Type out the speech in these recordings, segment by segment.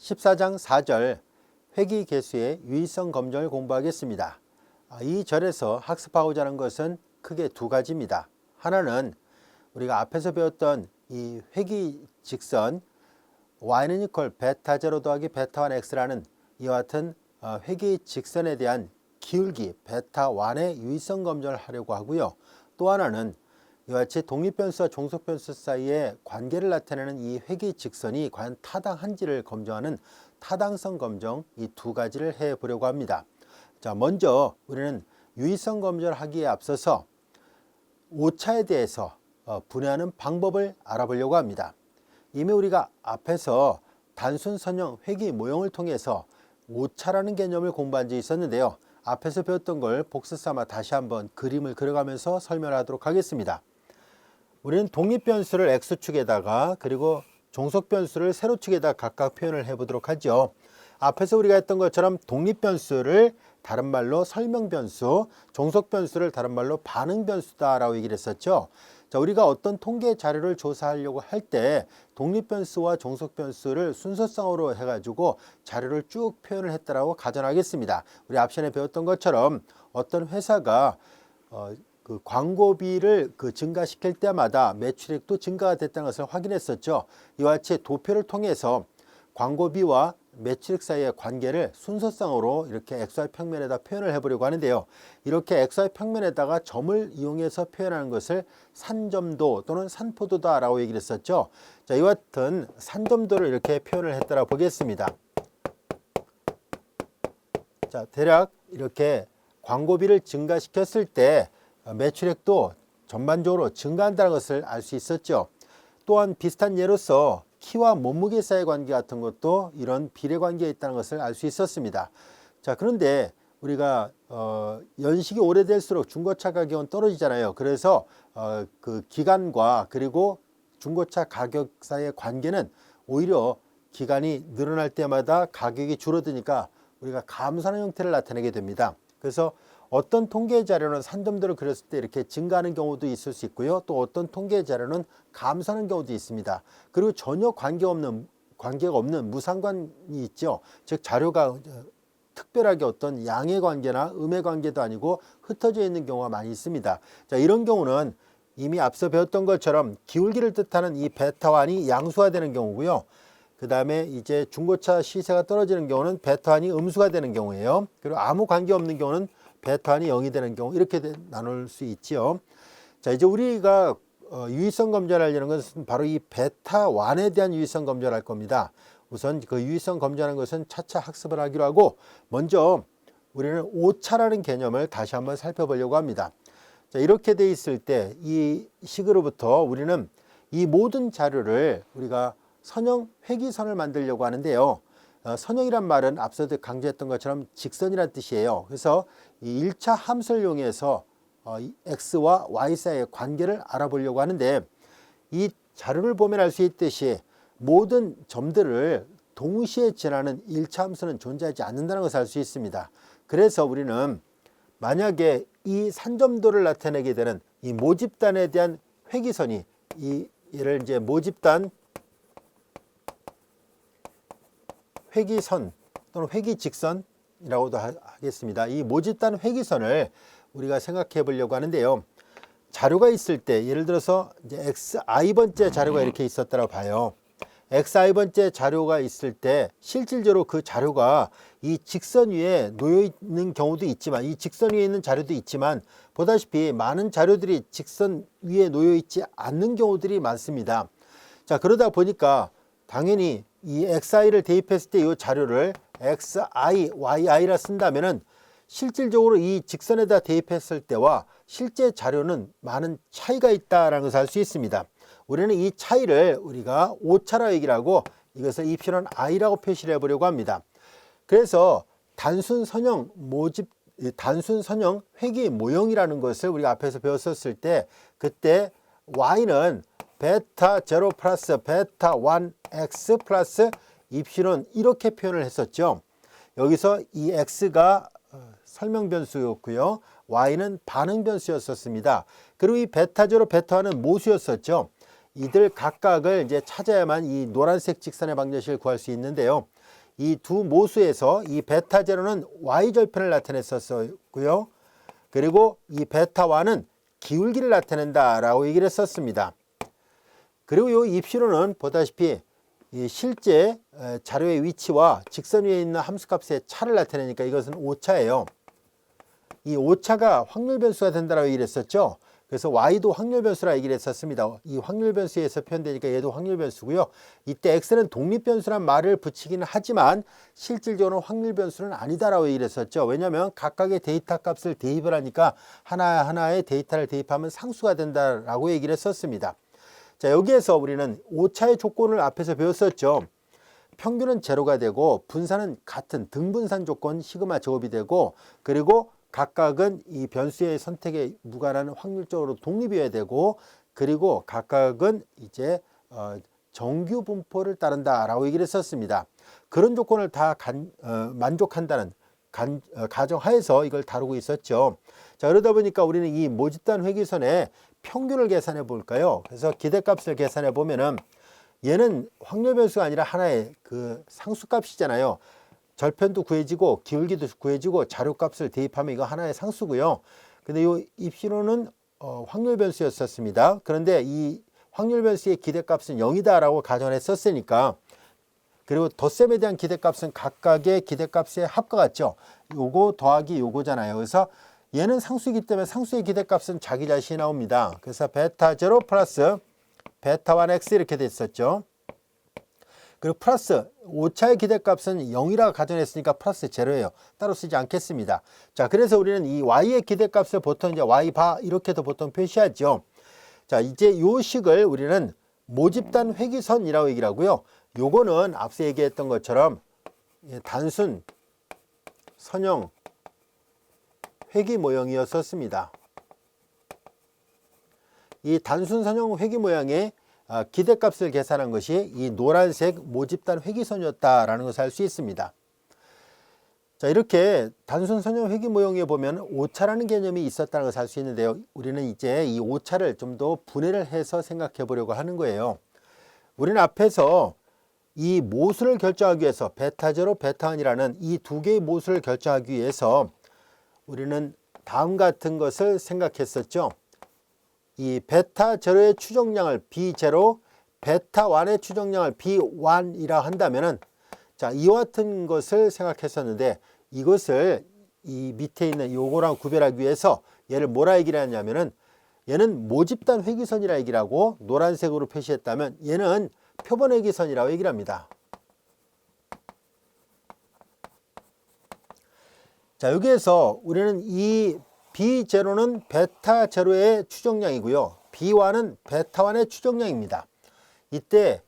14장 4절 회귀개수의 유의성 검정을 공부하겠습니다. 이 절에서 학습하고자 하는 것은 크게 두 가지입니다. 하나는 우리가 앞에서 배웠던 이 회귀직선 y는 이퀄 베타 제로 더하기 베타 1 x라는 이와 같은 회귀직선에 대한 기울기 베타 1의 유의성 검정을 하려고 하고요. 또 하나는 이와 같이 독립변수와 종속변수 사이의 관계를 나타내는 이 회귀직선이 과연 타당한지를 검증하는 타당성 검정, 이 두 가지를 해보려고 합니다. 자, 먼저 우리는 유의성 검정을 하기에 앞서서 오차에 대해서 분해하는 방법을 알아보려고 합니다. 이미 우리가 앞에서 단순 선형 회귀 모형을 통해서 오차라는 개념을 공부한 적이 있었는데요. 앞에서 배웠던 걸 복습 삼아 다시 한번 그림을 그려가면서 설명하도록 하겠습니다. 우리는 독립변수를 x축에다가 그리고 종속변수를 세로축에다 각각 표현을 해보도록 하죠. 앞에서 우리가 했던 것처럼 독립변수를 다른 말로 설명변수, 종속변수를 다른 말로 반응변수다라고 얘기를 했었죠. 자, 우리가 어떤 통계 자료를 조사하려고 할 때 독립변수와 종속변수를 순서상으로 해가지고 자료를 쭉 표현을 했다라고 가정하겠습니다. 우리 앞전에 배웠던 것처럼 어떤 회사가 그 광고비를 증가시킬 때마다 매출액도 증가가 됐다는 것을 확인했었죠. 이와 같이 도표를 통해서 광고비와 매출액 사이의 관계를 순서상으로 이렇게 XY 평면에다 표현을 해보려고 하는데요. 이렇게 XY 평면에다가 점을 이용해서 표현하는 것을 산점도 또는 산포도다라고 얘기를 했었죠. 자, 이와 같은 산점도를 이렇게 표현을 했다라고 보겠습니다. 자, 대략 이렇게 광고비를 증가시켰을 때 매출액도 전반적으로 증가한다는 것을 알 수 있었죠. 또한 비슷한 예로서 키와 몸무게 사이의 관계 같은 것도 이런 비례관계에 있다는 것을 알 수 있었습니다. 자, 그런데 우리가 연식이 오래될수록 중고차 가격은 떨어지잖아요. 그래서 그 기간과 그리고 중고차 가격 사이의 관계는 오히려 기간이 늘어날 때마다 가격이 줄어드니까 우리가 감소하는 형태를 나타내게 됩니다. 그래서 어떤 통계 자료는 산점도를 그렸을 때 이렇게 증가하는 경우도 있을 수 있고요. 또 어떤 통계 자료는 감소하는 경우도 있습니다. 그리고 전혀 관계가 없는 무상관이 있죠. 즉 자료가 특별하게 어떤 양의 관계나 음의 관계도 아니고 흩어져 있는 경우가 많이 있습니다. 자, 이런 경우는 이미 앞서 배웠던 것처럼 기울기를 뜻하는 이 베타1이 양수가 되는 경우고요. 그 다음에 이제 중고차 시세가 떨어지는 경우는 베타1이 음수가 되는 경우예요. 그리고 아무 관계 없는 경우는 베타1이 0이 되는 경우 이렇게 나눌 수 있지요. 자, 이제 우리가 유의성 검증을 하려는 것은 바로 이 베타1에 대한 유의성 검증을 할 겁니다. 우선 그 유의성 검증하는 것은 차차 학습을 하기로 하고 먼저 우리는 오차라는 개념을 다시 한번 살펴보려고 합니다. 자, 이렇게 돼 있을 때 이 식으로부터 우리는 이 모든 자료를 우리가 선형 회귀선을 만들려고 하는데요. 선형이란 말은 앞서도 강조했던 것처럼 직선이란 뜻이에요. 그래서 이 1차 함수를 이용해서 x와 y 사이의 관계를 알아보려고 하는데 이 자료를 보면 알 수 있듯이 모든 점들을 동시에 지나는 1차 함수는 존재하지 않는다는 것을 알 수 있습니다. 그래서 우리는 만약에 이 산점도를 나타내게 되는 이 모집단에 대한 회귀선이 얘를 이제 모집단 회귀선 또는 회귀직선이라고도 하겠습니다. 이 모집단 회귀선을 우리가 생각해 보려고 하는데요. 자료가 있을 때 예를 들어서 이제 xi번째 자료가 이렇게 있었다고 봐요. xi번째 자료가 있을 때 실질적으로 그 자료가 이 직선 위에 놓여 있는 경우도 있지만 이 직선 위에 있는 자료도 있지만 보다시피 많은 자료들이 직선 위에 놓여 있지 않는 경우들이 많습니다. 자, 그러다 보니까 당연히 이 xi를 대입했을 때 이 자료를 xi, yi라 쓴다면은 실질적으로 이 직선에다 대입했을 때와 실제 자료는 많은 차이가 있다는 것을 알 수 있습니다. 우리는 이 차이를 우리가 오차라고 얘기를 하고 이것을 입시론 i라고 표시를 해보려고 합니다. 그래서 단순 선형 회귀 모형이라는 것을 우리가 앞에서 배웠었을 때 그때 y는 베타 0 플러스 베타 1 x 플러스 입시론 이렇게 표현을 했었죠. 여기서 이 x가 설명 변수였고요. y는 반응 변수였었습니다. 그리고 이 베타 0, 베타 1은 모수였었죠. 이들 각각을 이제 찾아야만 이 노란색 직선의 방정식을 구할 수 있는데요. 이 두 모수에서 이 베타 제로는 y절편을 나타냈었고요. 그리고 이 베타 1은 기울기를 나타낸다라고 얘기를 했었습니다. 그리고 이 입시로는 보다시피 이 실제 자료의 위치와 직선 위에 있는 함수값의 차를 나타내니까 이것은 오차예요. 이 오차가 확률 변수가 된다라고 얘기를 했었죠. 그래서 y도 확률 변수라 얘기를 했었습니다. 이 확률 변수에서 표현되니까 얘도 확률 변수고요. 이때 x는 독립 변수란 말을 붙이기는 하지만 실질적으로 확률 변수는 아니다라고 얘기를 했었죠. 왜냐하면 각각의 데이터 값을 대입을 하니까 하나하나의 데이터를 대입하면 상수가 된다라고 얘기를 했었습니다. 자, 여기에서 우리는 오차의 조건을 앞에서 배웠었죠. 평균은 제로가 되고 분산은 같은 등분산 조건 시그마 제곱이 되고, 그리고 각각은 이 변수의 선택에 무관한 확률적으로 독립이어야 되고, 그리고 각각은 이제 정규 분포를 따른다라고 얘기를 했었습니다. 그런 조건을 다 만족한다는 가정하에서 이걸 다루고 있었죠. 자, 그러다 보니까 우리는 이 모집단 회귀선의 평균을 계산해 볼까요? 그래서 기대값을 계산해 보면은 얘는 확률 변수가 아니라 하나의 그 상수값이잖아요. 절편도 구해지고 기울기도 구해지고 자료값을 대입하면 이거 하나의 상수고요. 근데 이 입시로는 확률 변수였었습니다. 그런데 이 확률 변수의 기대값은 0이다라고 가정했었으니까, 그리고 덧셈에 대한 기대값은 각각의 기대값의 합과 같죠. 요거 더하기 요거잖아요. 그래서 얘는 상수이기 때문에 상수의 기대값은 자기 자신이 나옵니다. 그래서 베타 0 플러스 베타 1x 이렇게 됐었죠. 그리고 플러스 오차의 기대값은 0이라고 가정했으니까 플러스 제로예요. 따로 쓰지 않겠습니다. 자, 그래서 우리는 이 y의 기대값을 보통 이제 y바 이렇게도 보통 표시하죠. 자, 이제 요 식을 우리는 모집단 회귀선이라고 얘기를 하고요. 요거는 앞서 얘기했던 것처럼 단순 선형 회귀 모형이었었습니다. 이 단순 선형 회귀 모양의 기대값을 계산한 것이 이 노란색 모집단 회귀선이었다라는 것을 알 수 있습니다. 자, 이렇게 단순 선형 회귀 모형에 보면 오차라는 개념이 있었다는 것을 알 수 있는데요. 우리는 이제 이 오차를 좀 더 분해를 해서 생각해 보려고 하는 거예요. 우리는 앞에서 이 모수를 결정하기 위해서 베타 제로, 베타 1이라는 이 두 개의 모수를 결정하기 위해서 우리는 다음 같은 것을 생각했었죠. 이 베타 제로의 추정량을 B0, 베타 1의 추정량을 B1이라 한다면은, 자, 이와 같은 것을 생각했었는데, 이것을 이 밑에 있는 요거랑 구별하기 위해서 얘를 뭐라 얘기를 하냐면은, 얘는 모집단 회귀선이라 얘기를 하고 노란색으로 표시했다면 얘는 표본 회귀선이라고 얘기를 합니다. 자, 여기에서 우리는 이 B0는 베타 제로의 추정량이고요. B1은 베타 1의 추정량입니다. 이때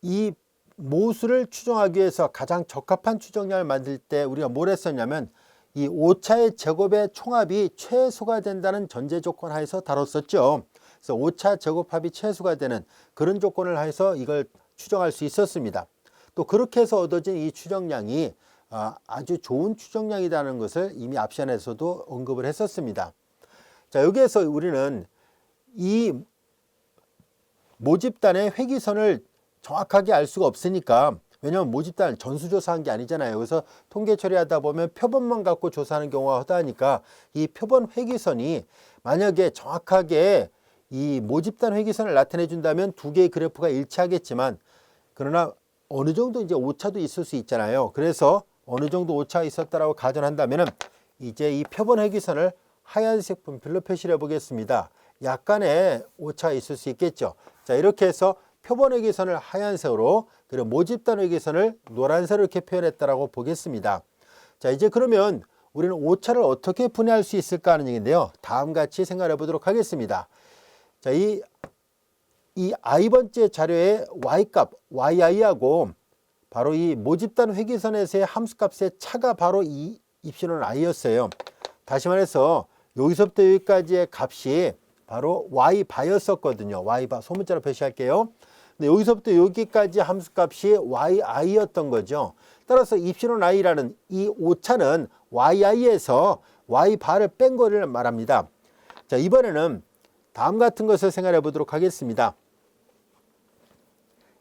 이 모수를 추정하기 위해서 가장 적합한 추정량을 만들 때 우리가 뭘 했었냐면 이 오차의 제곱의 총합이 최소가 된다는 전제 조건 하에서 다뤘었죠. 그래서 오차 제곱합이 최소가 되는 그런 조건을 하에서 이걸 추정할 수 있었습니다. 또 그렇게 해서 얻어진 이 추정량이 아주 좋은 추정량이라는 것을 이미 앞 시간에서도 언급을 했었습니다. 자, 여기에서 우리는 이 모집단의 회귀선을 정확하게 알 수가 없으니까, 왜냐하면 모집단은 전수조사한 게 아니잖아요. 그래서 통계 처리하다 보면 표본만 갖고 조사하는 경우가 허다하니까 이 표본 회귀선이 만약에 정확하게 이 모집단 회귀선을 나타내 준다면 두 개의 그래프가 일치하겠지만, 그러나 어느 정도 이제 오차도 있을 수 있잖아요. 그래서 어느 정도 오차가 있었다라고 가정한다면은 이제 이 표본 회귀선을 하얀색 분필로 표시를 해보겠습니다. 약간의 오차가 있을 수 있겠죠. 자, 이렇게 해서 표본 회귀선을 하얀색으로, 그리고 모집단 회귀선을 노란색으로 이렇게 표현했다라고 보겠습니다. 자, 이제 그러면 우리는 오차를 어떻게 분해할 수 있을까 하는 얘기인데요. 다음 같이 생각해 보도록 하겠습니다. 자, 이 i번째 자료의 y값, yi하고 바로 이 모집단 회귀선에서의 함수값의 차가 바로 이 입시로는 i였어요. 다시 말해서 여기서부터 여기까지의 값이 바로 y바였었거든요. y바, 소문자로 표시할게요. 근데 여기서부터 여기까지 함수값이 yi였던 거죠. 따라서 입시론 i라는 이 오차는 yi에서 y바를 뺀 거를 말합니다. 자, 이번에는 다음 같은 것을 생각해 보도록 하겠습니다.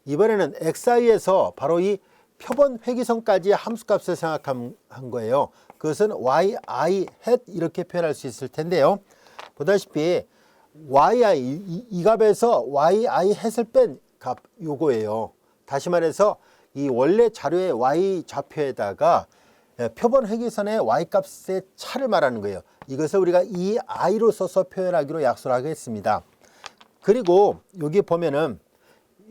이번에는 xi에서 바로 이 표본 회기선까지의 함수값을 생각한 거예요. 그것은 yi hat 이렇게 표현할 수 있을 텐데요. 보다시피 yi 이 값에서 yi hat을 뺀 값 요거예요. 다시 말해서 이 원래 자료의 y 좌표에다가 표본 회기선의 y 값의 차를 말하는 거예요. 이것을 우리가 이 i로 써서 표현하기로 약속을 하겠습니다. 그리고 여기 보면은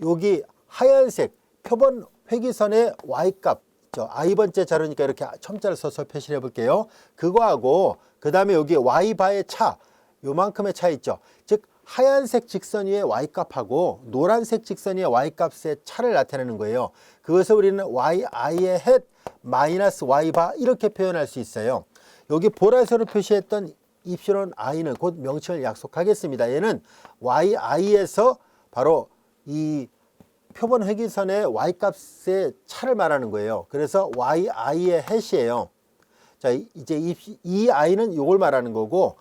여기 하얀색 표본 회기선의 y값, i번째 자료니까 이렇게 첨자를 써서 표시를 해볼게요. 그거하고 그 다음에 여기 y바의 차, 요만큼의 차 있죠. 즉 하얀색 직선 위의 y값하고 노란색 직선 위의 y값의 차를 나타내는 거예요. 그것을 우리는 yi의 hat 마이너스 y바 이렇게 표현할 수 있어요. 여기 보라색으로 표시했던 입실론 i는 곧 명칭을 약속하겠습니다. 얘는 yi에서 바로 이 표본 회기선의 y값의 차를 말하는 거예요. 그래서 yi의 hat이에요. 자, 이제 이 i는 요걸 말하는 거고,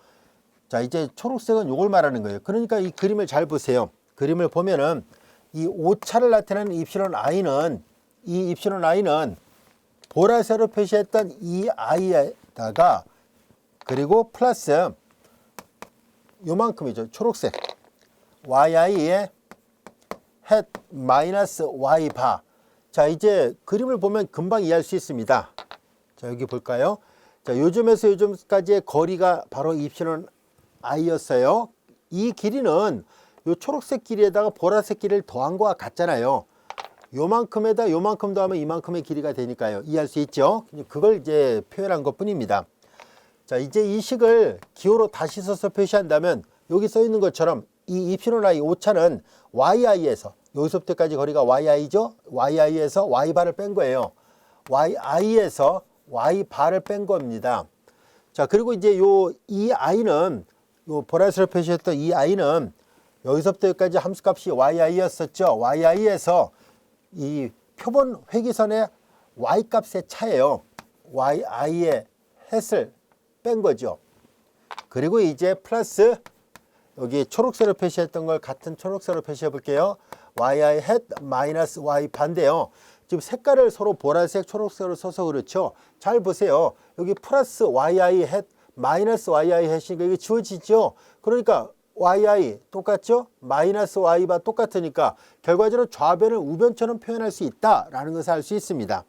자, 이제 초록색은 요걸 말하는 거예요. 그러니까 이 그림을 잘 보세요. 그림을 보면은 이 오차를 나타내는 입실론 i는, 이 입실론 i는 보라색으로 표시했던 이 i에다가 그리고 플러스 요만큼이죠. 초록색 yi의 hat 마이너스 y바. 자, 이제 그림을 보면 금방 이해할 수 있습니다. 자, 여기 볼까요? 자, 요즘에서 요즘까지의 거리가 바로 입실론 i였어요. 이 길이는 요 초록색 길이에다가 보라색 길이를 더한 거와 같잖아요. 요만큼에다 요만큼 더하면 이만큼의 길이가 되니까요. 이해할 수 있죠? 그걸 이제 표현한 것 뿐입니다. 자, 이제 이 식을 기호로 다시 써서 표시한다면 여기 써 있는 것처럼 이 입실론 i 오차는 yi에서 여기서부터까지 거리가 yi죠. yi에서 y바를 뺀 거예요. yi에서 y바를 뺀 겁니다. 자, 그리고 이제 이 i는 요 보라색으로 표시했던 이 i는 여기서부터 여기까지 함수값이 yi였었죠. yi에서 이 표본 회기선의 y값의 차예요. yi의 hat을 뺀 거죠. 그리고 이제 플러스 여기 초록색으로 표시했던 걸 같은 초록색으로 표시해 볼게요. yi hat 마이너스 y 반대요. 지금 색깔을 서로 보라색, 초록색으로 써서 그렇죠. 잘 보세요. 여기 플러스 yi hat 마이너스 yi hat이니까 이게 지워지죠. 그러니까 yi 똑같죠? 마이너스 y바 똑같으니까 결과적으로 좌변을 우변처럼 표현할 수 있다라는 것을 알 수 있습니다.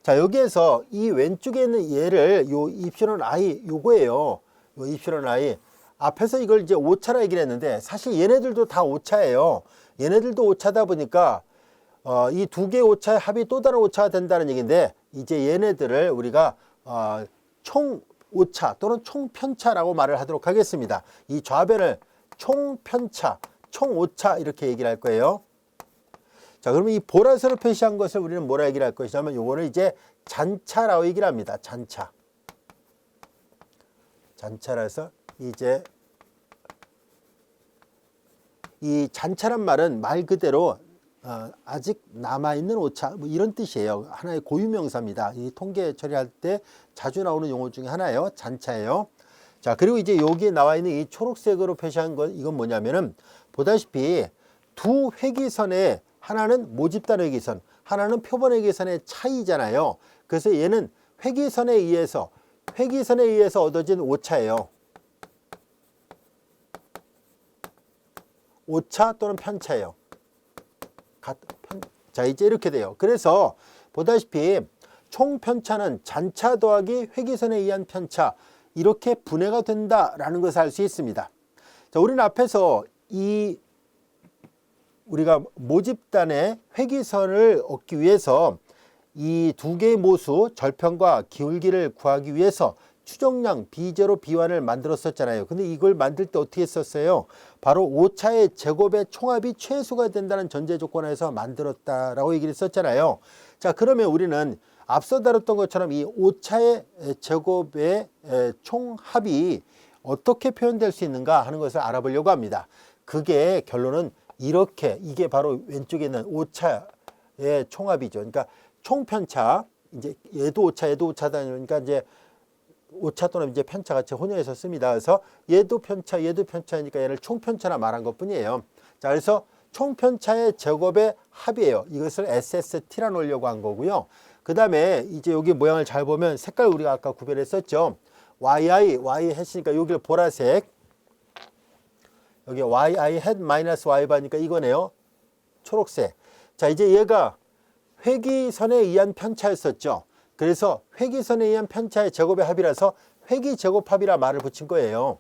자, 여기에서 이 왼쪽에 있는 얘를 요 입실론 i 요거예요. 요 입실론 i. 앞에서 이걸 이제 오차라 얘기를 했는데 사실 얘네들도 다 오차예요. 얘네들도 오차다 보니까 이 두 개의 오차의 합이 또 다른 오차가 된다는 얘기인데 이제 얘네들을 우리가 총 오차 또는 총편차라고 말을 하도록 하겠습니다. 이 좌변을 총편차, 총오차 이렇게 얘기를 할 거예요. 자, 그러면 이 보라색으로 표시한 것을 우리는 뭐라 얘기를 할 것이냐면 요거를 이제 잔차라고 얘기를 합니다. 잔차. 잔차라서 이제 이 잔차란 말은 말 그대로 아직 남아있는 오차 뭐 이런 뜻이에요. 하나의 고유명사입니다. 이 통계 처리할 때 자주 나오는 용어 중에 하나예요. 잔차예요. 자, 그리고 이제 여기에 나와 있는 이 초록색으로 표시한 건 이건 뭐냐면은 보다시피 두 회기선에 하나는 모집단 회기선, 하나는 표본 회기선의 차이잖아요. 그래서 얘는 회기선에 의해서 얻어진 오차예요. 오차 또는 편차예요. 자, 이제 이렇게 돼요. 그래서 보다시피 총편차는 잔차 더하기 회기선에 의한 편차 이렇게 분해가 된다라는 것을 알 수 있습니다. 자, 우리는 앞에서 우리가 모집단의 회기선을 얻기 위해서 이 두 개의 모수 절편과 기울기를 구하기 위해서 추정량 비제로 비환을 만들었었잖아요. 근데 이걸 만들 때 어떻게 했었어요? 바로 오차의 제곱의 총합이 최소가 된다는 전제 조건에서 만들었다라고 얘기를 했었잖아요. 자, 그러면 우리는 앞서 다뤘던 것처럼 이 오차의 제곱의 총합이 어떻게 표현될 수 있는가 하는 것을 알아보려고 합니다. 그게 결론은 이렇게, 이게 바로 왼쪽에 있는 오차의 총합이죠. 그러니까 총편차, 이제 얘도 오차다 보니까 이제 오차 또는 이제 편차 같이 혼용해서 씁니다. 그래서 얘도 편차니까 얘를 총편차나 말한 것 뿐이에요. 자, 그래서 총편차의 제곱의 합이에요. 이것을 SST라 놓으려고 한 거고요. 그 다음에 이제 여기 모양을 잘 보면 색깔 우리가 아까 구별했었죠. yi 했으니까 여기를 보라색, 여기 yi hat 마이너스 y 바니까 이거네요. 초록색. 자, 이제 얘가 회기선에 의한 편차였었죠. 그래서 회기선에 의한 편차의 제곱의 합이라서 회기제곱합이라 말을 붙인 거예요.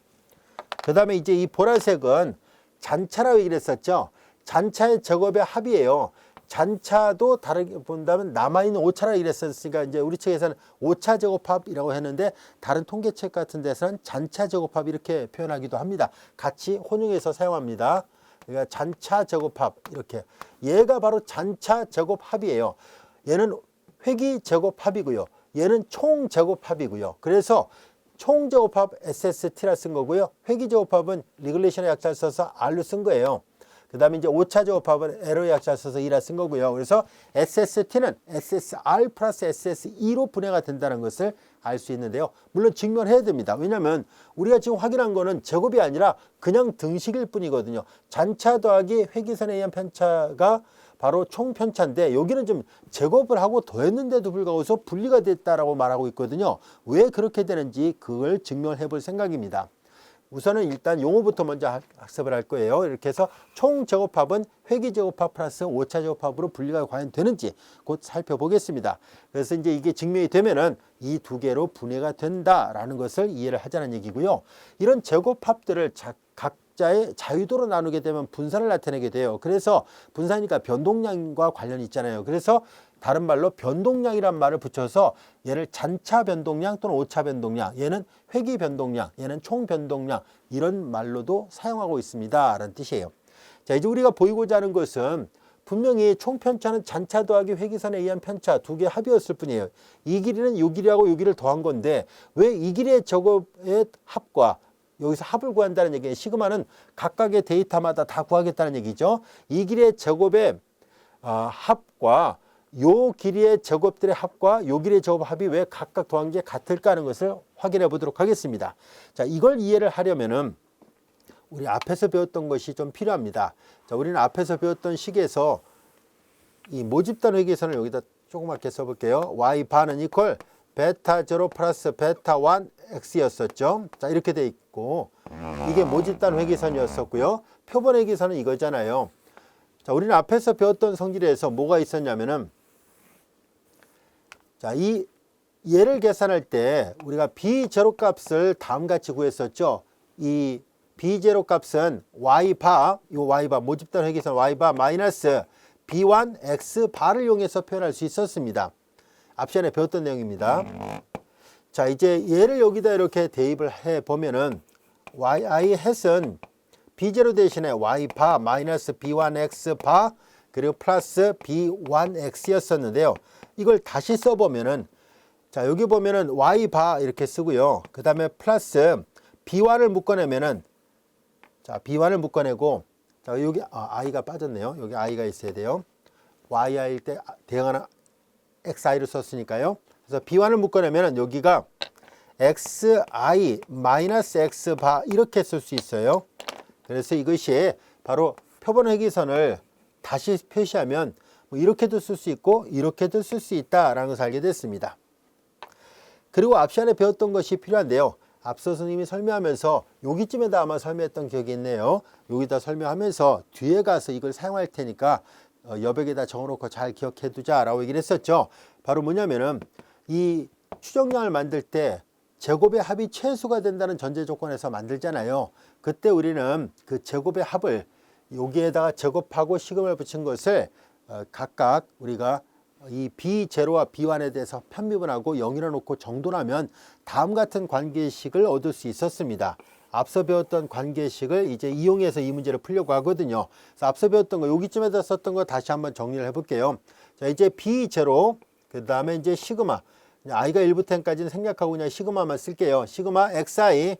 그 다음에 이제 이 보라색은 잔차라고 얘기를 했었죠. 잔차의 제곱의 합이에요. 잔차도 다르게 본다면 남아있는 오차라고 얘기를 했었으니까 이제 우리 책에서는 오차 제곱합이라고 했는데 다른 통계책 같은 데서는 잔차 제곱합 이렇게 표현하기도 합니다. 같이 혼용해서 사용합니다. 그러니까 잔차 제곱합 이렇게. 얘가 바로 잔차 제곱합이에요. 얘는 회기 제곱합이고요. 얘는 총 제곱합이고요. 그래서 총 제곱합 SST라 쓴 거고요. 회기 제곱합은 리글레이션의 약자를 써서 R로 쓴 거예요. 그 다음에 이제 오차 제곱합은 에러의 약자를 써서 E라 쓴 거고요. 그래서 SST는 SSR 플러스 SSE로 분해가 된다는 것을 알 수 있는데요. 물론 증명해야 됩니다. 왜냐하면 우리가 지금 확인한 거는 제곱이 아니라 그냥 등식일 뿐이거든요. 잔차 더하기 회기선에 의한 편차가 바로 총편차인데 여기는 좀 제곱을 하고 더했는데도 불구하고 분리가 됐다라고 말하고 있거든요. 왜 그렇게 되는지 그걸 증명해 볼 생각입니다. 우선은 일단 용어부터 먼저 학습을 할 거예요. 이렇게 해서 총 제곱합은 회기 제곱합 플러스 오차 제곱합으로 분리가 과연 되는지 곧 살펴보겠습니다. 그래서 이제 이게 증명이 되면은 이 두 개로 분해가 된다라는 것을 이해를 하자는 얘기고요. 이런 제곱합들을 각자의 자유도로 나누게 되면 분산을 나타내게 돼요. 그래서 분산이니까 변동량과 관련이 있잖아요. 그래서 다른 말로 변동량이란 말을 붙여서 얘를 잔차 변동량 또는 오차 변동량, 얘는 회기 변동량, 얘는 총 변동량 이런 말로도 사용하고 있습니다 라는 뜻이에요. 자, 이제 우리가 보이고자 하는 것은 분명히 총편차는 잔차 더하기 회기선에 의한 편차 두 개 합이었을 뿐이에요. 이 길이는 이 길이하고 이 길이를 더한 건데 왜 이 길이의 제곱의 합과 여기서 합을 구한다는 얘기예요. 시그마는 각각의 데이터마다 다 구하겠다는 얘기죠. 이 길이의 제곱의 합과 요 길이의 제곱들의 합과 요 길이의 제곱 합이 왜 각각 더한 게 같을까 하는 것을 확인해 보도록 하겠습니다. 자, 이걸 이해를 하려면은 우리 앞에서 배웠던 것이 좀 필요합니다. 자, 우리는 앞에서 배웠던 식에서 이 모집단 회계선을 여기다 조그맣게 써볼게요. y 바는 이퀄 베타 0 플러스 베타 1 x였었죠. 자, 이렇게 돼 있고 이게 모집단 회계선이었었고요. 표본 회계선은 이거잖아요. 자, 우리는 앞에서 배웠던 성질에서 뭐가 있었냐면은 자, 이 얘를 계산할 때 우리가 B0 값을 다음같이 구했었죠. 이 B0 값은 Y바, 이 Y바, 모집단 회계선 Y바 마이너스 B1 X바를 이용해서 표현할 수 있었습니다. 앞 시간에 배웠던 내용입니다. 자, 이제 얘를 여기다 이렇게 대입을 해 보면은 yi hat은 B0 대신에 Y바 마이너스 B1 X바 그리고 플러스 B1 X였었는데요. 이걸 다시 써보면은 자, 여기 보면은 Y바 이렇게 쓰고요. 그 다음에 플러스 B1을 묶어내면은 자, B1을 묶어내고 자, 여기 i가 빠졌네요. 여기 i가 있어야 돼요. yi일 때 대응하는 xi를 썼으니까요. 그래서 B1을 묶어내면은 여기가 xi 마이너스 x바 이렇게 쓸 수 있어요. 그래서 이것이 바로 표본 회기선을 다시 표시하면 뭐 이렇게도 쓸 수 있고 이렇게도 쓸 수 있다라는 것을 알게 됐습니다. 그리고 앞 시간에 배웠던 것이 필요한데요. 앞서 스님이 설명하면서 여기쯤에다 아마 설명했던 기억이 있네요. 여기다 설명하면서 뒤에 가서 이걸 사용할 테니까 여백에다 적어놓고 잘 기억해 두자라고 얘기를 했었죠. 바로 뭐냐면은 이 추정량을 만들 때 제곱의 합이 최소가 된다는 전제 조건에서 만들잖아요. 그때 우리는 그 제곱의 합을 여기에다가 제곱하고 시금을 붙인 것을 각각 우리가 이 B0와 B1에 대해서 편미분하고 0이라 놓고 정돈하면 다음 같은 관계식을 얻을 수 있었습니다. 앞서 배웠던 관계식을 이제 이용해서 이 문제를 풀려고 하거든요. 그래서 앞서 배웠던 거 여기쯤에다 썼던 거 다시 한번 정리를 해볼게요. 자, 이제 B0 그 다음에 이제 시그마 i가 1부터 n까지는 생략하고 그냥 시그마만 쓸게요. 시그마 xi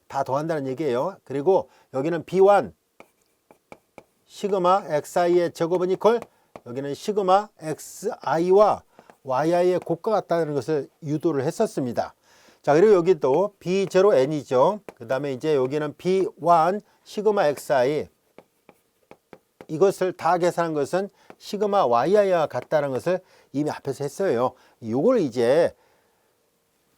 다 더한다는 얘기예요. 그리고 여기는 B1 시그마 xi의 제곱은 이퀄 여기는 시그마 xi와 yi의 곱과 같다는 것을 유도를 했었습니다. 자, 그리고 여기도 B0n이죠. 그 다음에 이제 여기는 B1 시그마 xi 이것을 다 계산한 것은 시그마 yi와 같다는 것을 이미 앞에서 했어요. 이걸 이제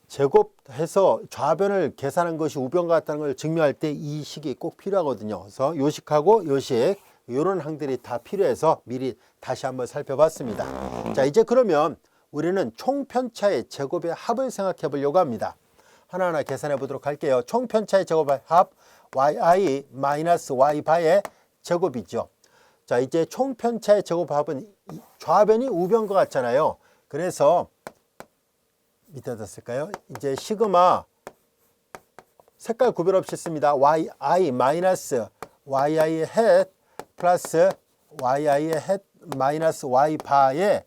제곱해서 좌변을 계산한 것이 우변과 같다는 걸 증명할 때 이 식이 꼭 필요하거든요. 그래서 요식하고 요식 이런 항들이 다 필요해서 미리 다시 한번 살펴봤습니다. 자, 이제 그러면 우리는 총편차의 제곱의 합을 생각해 보려고 합니다. 하나하나 계산해 보도록 할게요. 총편차의 제곱의 합 yi 마이너스 y 바의 제곱이죠. 자, 이제 총편차의 제곱합은 좌변이 우변과 같잖아요. 그래서 밑에다 쓸까요? 이제 시그마 색깔 구별 없이 씁니다. yi 마이너스 yi 햇 플러스 yi 햇 마이너스 y 바의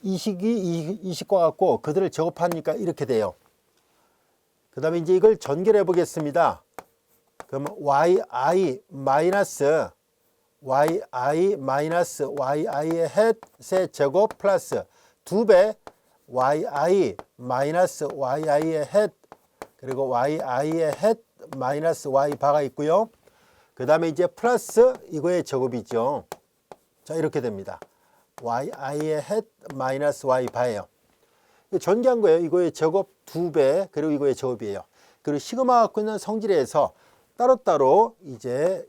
이 식이 이 식과 같고 그들을 제곱하니까 이렇게 돼요. 그 다음에 이제 이걸 전개를 해보겠습니다. 그럼 yi 마이너스 yi의 햇의 제곱 플러스 2배 yi 마이너스 yi의 햇 그리고 yi의 햇 마이너스 y 바가 있고요. 그 다음에 이제 플러스 이거의 제곱이죠. 자, 이렇게 됩니다. yi의 햇 마이너스 y 바예요. 전개한 거예요. 이거의 제곱 2배 그리고 이거의 제곱이에요. 그리고 시그마 갖고 있는 성질에서 따로따로 이제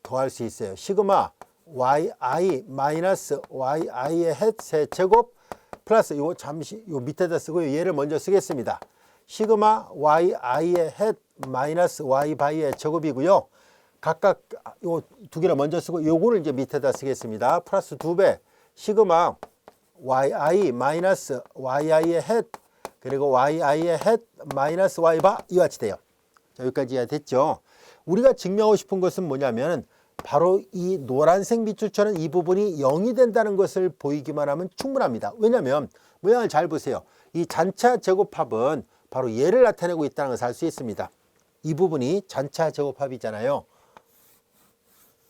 더할 수 있어요. 시그마 yi 마이너스 yi의 햇의 제곱 플러스 이거 잠시 요 밑에다 쓰고 얘를 먼저 쓰겠습니다. 시그마 yi의 햇 마이너스 y 바이의 제곱이고요. 각각 요 두 개를 먼저 쓰고 요거를 이제 밑에다 쓰겠습니다. 플러스 2배 시그마 yi 마이너스 yi의 햇 그리고 yi의 햇 마이너스 y 바 이와 같이 돼요. 자, 여기까지 됐죠. 우리가 증명하고 싶은 것은 뭐냐면 바로 이 노란색 밑줄처럼 이 부분이 0이 된다는 것을 보이기만 하면 충분합니다. 왜냐하면 모양을 잘 보세요. 이 잔차 제곱합은 바로 얘를 나타내고 있다는 것을 알 수 있습니다. 이 부분이 잔차 제곱합이잖아요.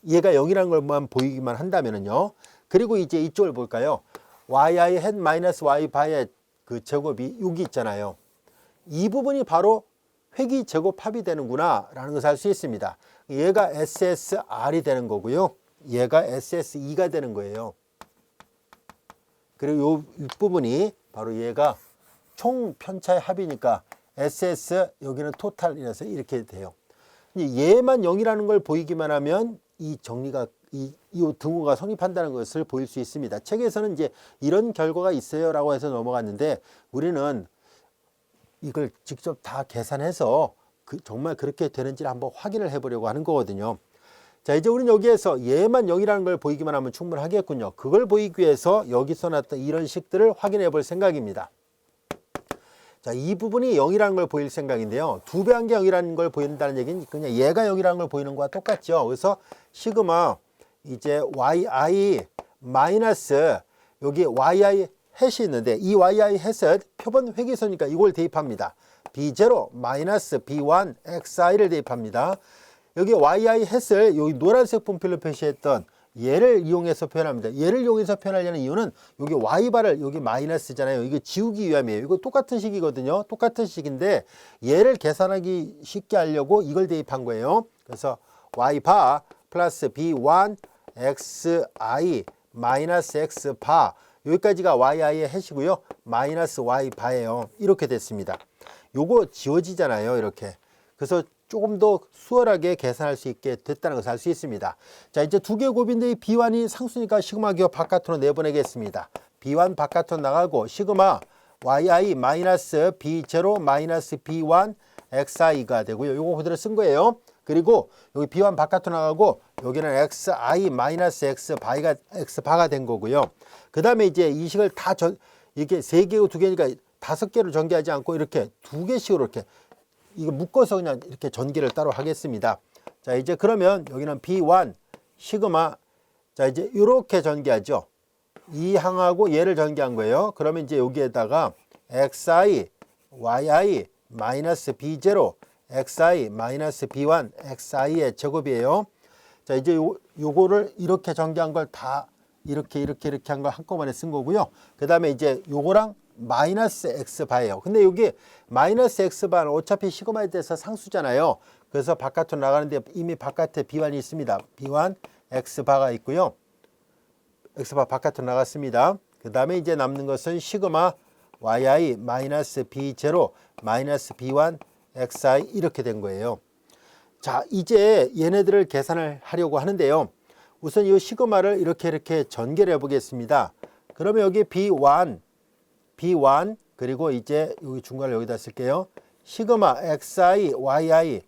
얘가 0이라는 것만 보이기만 한다면요. 그리고 이제 이쪽을 볼까요? yi 햇 마이너스 y 바의 그 제곱이 여기 있잖아요. 이 부분이 바로 회귀 제곱합이 되는구나 라는 것을 알 수 있습니다. 얘가 SSR이 되는 거고요. 얘가 SSE가 되는 거예요. 그리고 요 윗부분이 바로 얘가 총 편차의 합이니까 SS 여기는 토탈이라서 이렇게 돼요. 얘만 0이라는 걸 보이기만 하면 이 정리가 이 등호가 성립한다는 것을 보일 수 있습니다. 책에서는 이제 이런 결과가 있어요 라고 해서 넘어갔는데 우리는 이걸 직접 다 계산해서 정말 그렇게 되는지를 한번 확인을 해보려고 하는 거거든요. 자, 이제 우리는 여기에서 얘만 0이라는 걸 보이기만 하면 충분하겠군요. 그걸 보이기 위해서 여기 써놨던 이런 식들을 확인해 볼 생각입니다. 자, 이 부분이 0이라는 걸 보일 생각인데요. 2배 한 게 0이라는 걸 보인다는 얘기는 그냥 얘가 0이라는 걸 보이는 거와 똑같죠. 그래서 시그마 이제 yi 마이너스 여기 yi 햇이 있는데 이 yi 햇은 표본 회귀선이니까 이걸 대입합니다. b0 마이너스 b1 xi를 대입합니다. 여기 yi 햇을 여기 노란색 분필로 표시했던 얘를 이용해서 표현합니다. 얘를 이용해서 표현하려는 이유는 여기 y바를 여기 마이너스잖아요. 이거 지우기 위함이에요. 이거 똑같은 식이거든요. 똑같은 식인데 얘를 계산하기 쉽게 하려고 이걸 대입한 거예요. 그래서 y바 플러스 b1 xi 마이너스 x바 여기까지가 yi의 햇이고요. 마이너스 y바예요. 이렇게 됐습니다. 요거 지워지잖아요. 이렇게. 그래서 조금 더 수월하게 계산할 수 있게 됐다는 것을 알 수 있습니다. 자, 이제 두 개 곱인데 이 b1이 상수니까 시그마 기호 바깥으로 내보내겠습니다. b1 바깥으로 나가고 시그마 yi 마이너스 b0 마이너스 b1 xi가 되고요. 요거 그대로 쓴 거예요. 그리고 여기 b1 바깥으로 나가고 여기는 xi 마이너스 x바가 된 거고요. 그 다음에 이제 이 식을 다 이게 세 개고 두 개니까 5개로 전개하지 않고 이렇게 두 개씩으로 이렇게 이거 묶어서 그냥 이렇게 전개를 따로 하겠습니다. 자, 이제 그러면 여기는 B1 시그마 자, 이제 이렇게 전개하죠. 이 항하고 얘를 전개한 거예요. 그러면 이제 여기에다가 xi yi 마이너스 b0 xi 마이너스 b1 xi의 제곱이에요. 자, 이제 요거를 이렇게 전개한 걸 다 이렇게 한 걸 한꺼번에 쓴 거고요. 그 다음에 이제 요거랑 마이너스 x바예요. 근데 여기 마이너스 x바는 어차피 시그마에 대해서 상수잖아요. 그래서 바깥으로 나가는데 이미 바깥에 b1이 있습니다. b1 x바가 있고요. x바 바깥으로 나갔습니다. 그 다음에 이제 남는 것은 시그마 yi 마이너스 b0 마이너스 b1 xi 이렇게 된 거예요. 자, 이제 얘네들을 계산을 하려고 하는데요. 우선 이 시그마를 이렇게 전개를 해 보겠습니다. 그러면 여기 b1 그리고 이제 여기 중괄을 여기다 쓸게요. 시그마 xi yi.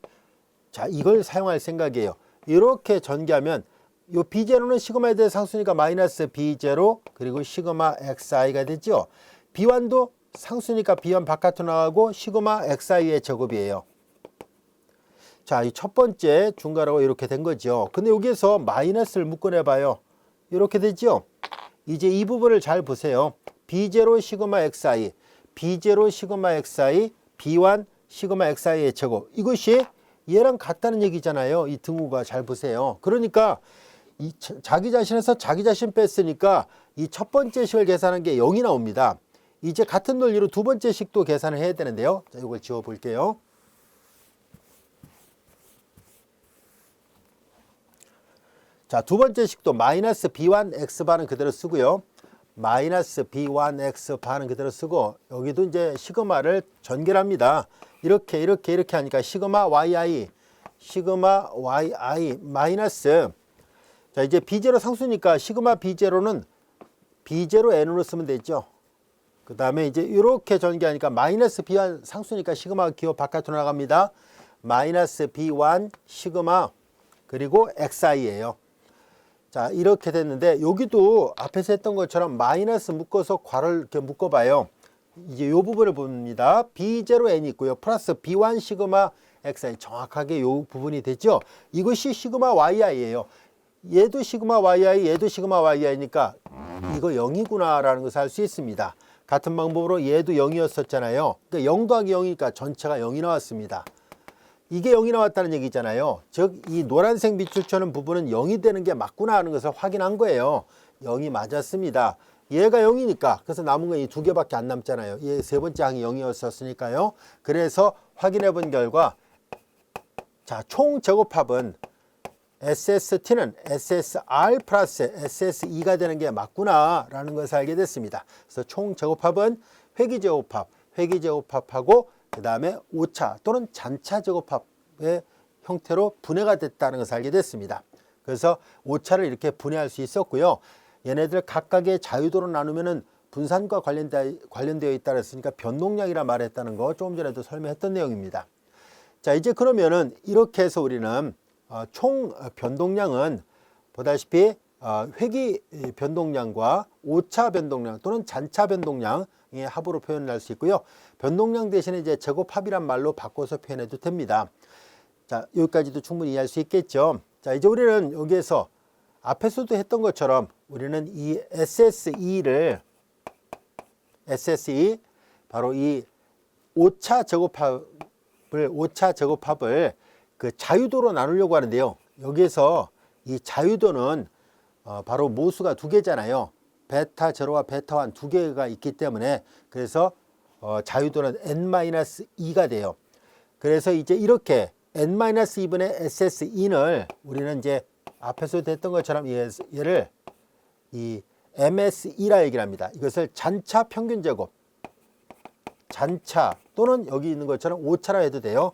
자, 이걸 사용할 생각이에요. 이렇게 전개하면 요 b0는 시그마에 대해 상수니까 마이너스 b0 그리고 시그마 xi가 되죠. b1도 상수니까 b1 바깥으로 나가고 시그마 xi의 제곱이에요. 자, 이 첫 번째 중괄호가 이렇게 된 거죠. 근데 여기에서 마이너스를 묶어내 봐요. 이렇게 되죠. 이제 이 부분을 잘 보세요. b0 시그마 xi, b0 시그마 xi, b1 시그마 xi의 제곱. 이것이 얘랑 같다는 얘기잖아요. 이 등호가 잘 보세요. 그러니까 이 자기 자신에서 자기 자신 뺐으니까 이 첫 번째 식을 계산한 게 0이 나옵니다. 이제 같은 논리로 두 번째 식도 계산을 해야 되는데요. 자, 이걸 지워 볼게요. 자, 두 번째 식도 마이너스 b1 x바는 그대로 쓰고요. 마이너스 b1 x바는 그대로 쓰고 여기도 이제 시그마를 전개합니다. 이렇게 하니까 시그마 yi 마이너스, 자, 이제 b0 상수니까 시그마 b0는 b0n으로 쓰면 되죠. 그 다음에 이제 이렇게 전개하니까 마이너스 b1 상수니까 시그마 기호 바깥으로 나갑니다. 마이너스 b1 시그마 그리고 xi예요. 자, 이렇게 됐는데 여기도 앞에서 했던 것처럼 마이너스 묶어서 괄호를 이렇게 묶어봐요. 이제 이 부분을 봅니다. b0n이 있고요. 플러스 b1 시그마 xi, 정확하게 이 부분이 되죠. 이것이 시그마 yi예요. 얘도 시그마 yi, 얘도 시그마 yi니까 이거 0이구나 라는 것을 알 수 있습니다. 같은 방법으로 얘도 0이었었잖아요. 그러니까 0 더하기 0이니까 전체가 0이 나왔습니다. 이게 0이 나왔다는 얘기잖아요. 즉 이 노란색 빛을 켜는 부분은 0이 되는 게 맞구나 하는 것을 확인한 거예요. 0이 맞았습니다. 얘가 0이니까 그래서 남은 건 이 두 개밖에 안 남잖아요. 얘 세 번째 항이 0이었었으니까요. 그래서 확인해 본 결과, 자, 총 제곱합은 SST는 SSR 플러스 SSE가 되는 게 맞구나 라는 것을 알게 됐습니다. 그래서 총 제곱합은 회기제곱합하고 그 다음에 오차 또는 잔차 제곱합의 형태로 분해가 됐다는 것을 알게 됐습니다. 그래서 오차를 이렇게 분해할 수 있었고요. 얘네들 각각의 자유도로 나누면은 분산과 관련되어 있다 그랬으니까 변동량이라 말했다는 거 조금 전에도 설명했던 내용입니다. 자, 이제 그러면은 이렇게 해서 우리는 총 변동량은 보다시피 회기 변동량과 오차 변동량 또는 잔차 변동량의 합으로 표현할 수 있고요. 변동량 대신에 이제 제곱합이란 말로 바꿔서 표현해도 됩니다. 자, 여기까지도 충분히 이해할 수 있겠죠. 자, 이제 우리는 여기에서 앞에서도 했던 것처럼 우리는 이 SSE 바로 이 오차 제곱합을 그 자유도로 나누려고 하는데요. 여기에서 이 자유도는 바로 모수가 두 개잖아요. 베타 제로와 베타 1 두 개가 있기 때문에 그래서 자유도는 n-2가 돼요. 그래서 이제 이렇게 n-2분의 SSE를 우리는 이제 앞에서도 했던 것처럼 얘를 이 MSE라 얘기를 합니다. 이것을 잔차 평균 제곱, 잔차 또는 여기 있는 것처럼 오차라 해도 돼요.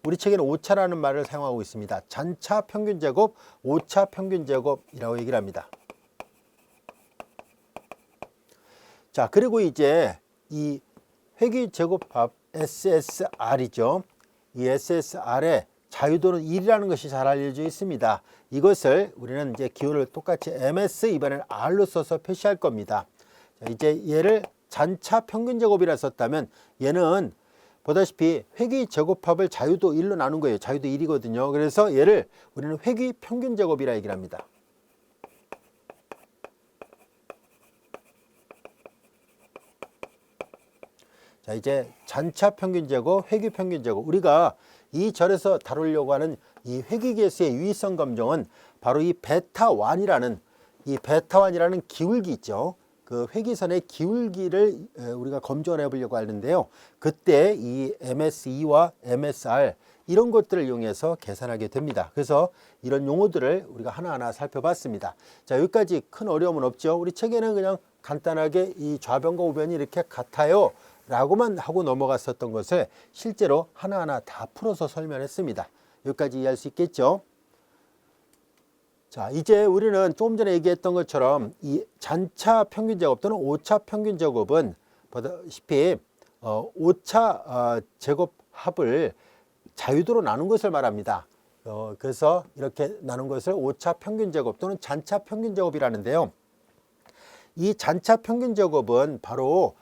우리 책에는 오차라는 말을 사용하고 있습니다. 잔차 평균 제곱, 오차 평균 제곱이라고 얘기를 합니다. 자, 그리고 이제 이 회귀 제곱합 SSR이죠. 이 SSR의 자유도는 1이라는 것이 잘 알려져 있습니다. 이것을 우리는 이제 기호를 똑같이 MS 이번에는 R로 써서 표시할 겁니다. 자, 이제 얘를 잔차 평균 제곱이라 썼다면 얘는 보다시피 회귀 제곱합을 자유도 1로 나눈 거예요. 자유도 1이거든요. 그래서 얘를 우리는 회귀 평균 제곱이라 얘기를 합니다. 자, 이제 잔차 평균 제곱, 회귀 평균 제곱. 우리가 이 절에서 다루려고 하는 이 회귀계수의 유의성 검정은 바로 이 베타1이라는 기울기 있죠. 그 회귀선의 기울기를 우리가 검증을 해보려고 하는데요. 그때 이 MSE와 MSR 이런 것들을 이용해서 계산하게 됩니다. 그래서 이런 용어들을 우리가 하나하나 살펴봤습니다. 자, 여기까지 큰 어려움은 없죠. 우리 책에는 그냥 간단하게 이 좌변과 우변이 이렇게 같아요 라고만 하고 넘어갔었던 것을 실제로 하나하나 다 풀어서 설명했습니다. 여기까지 이해할 수 있겠죠? 자, 이제 우리는 조금 전에 얘기했던 것처럼 이 잔차 평균 제곱 또는 오차 평균 제곱은 보다시피 오차 제곱 합을 자유도로 나눈 것을 말합니다. 그래서 이렇게 나눈 것을 오차 평균 제곱 또는 잔차 평균 제곱이라는데요. 이 잔차 평균 제곱은 바로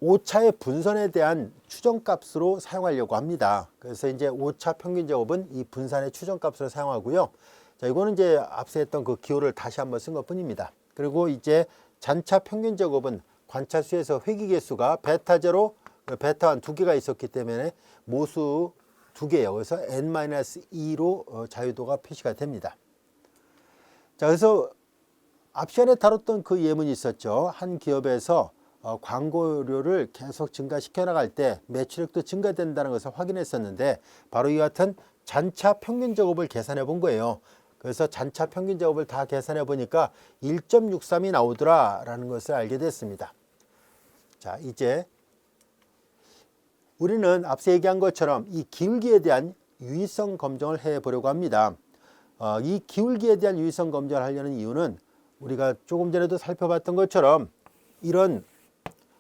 오차의 분선에 대한 추정값으로 사용하려고 합니다. 그래서 이제 오차 평균 제곱은 이 분산의 추정값으로 사용하고요. 자, 이거는 이제 앞서 했던 그 기호를 다시 한번 쓴 것뿐입니다. 그리고 이제 잔차 평균 제곱은 관차수에서 회귀 개수가 베타 제로, 베타 1 두 개가 있었기 때문에 모수 두 개예요. 그래서 n-2로 자유도가 표시가 됩니다. 자, 그래서 앞 시간에 다뤘던 그 예문이 있었죠. 한 기업에서 광고료를 계속 증가시켜 나갈 때 매출액도 증가된다는 것을 확인했었는데 바로 이와 같은 잔차 평균 제곱을 계산해 본 거예요. 그래서 잔차 평균 제곱을 다 계산해 보니까 1.63이 나오더라 라는 것을 알게 됐습니다. 자, 이제 우리는 앞서 얘기한 것처럼 이 기울기에 대한 유의성 검증을 해 보려고 합니다. 이 기울기에 대한 유의성 검증을 하려는 이유는 우리가 조금 전에도 살펴봤던 것처럼 이런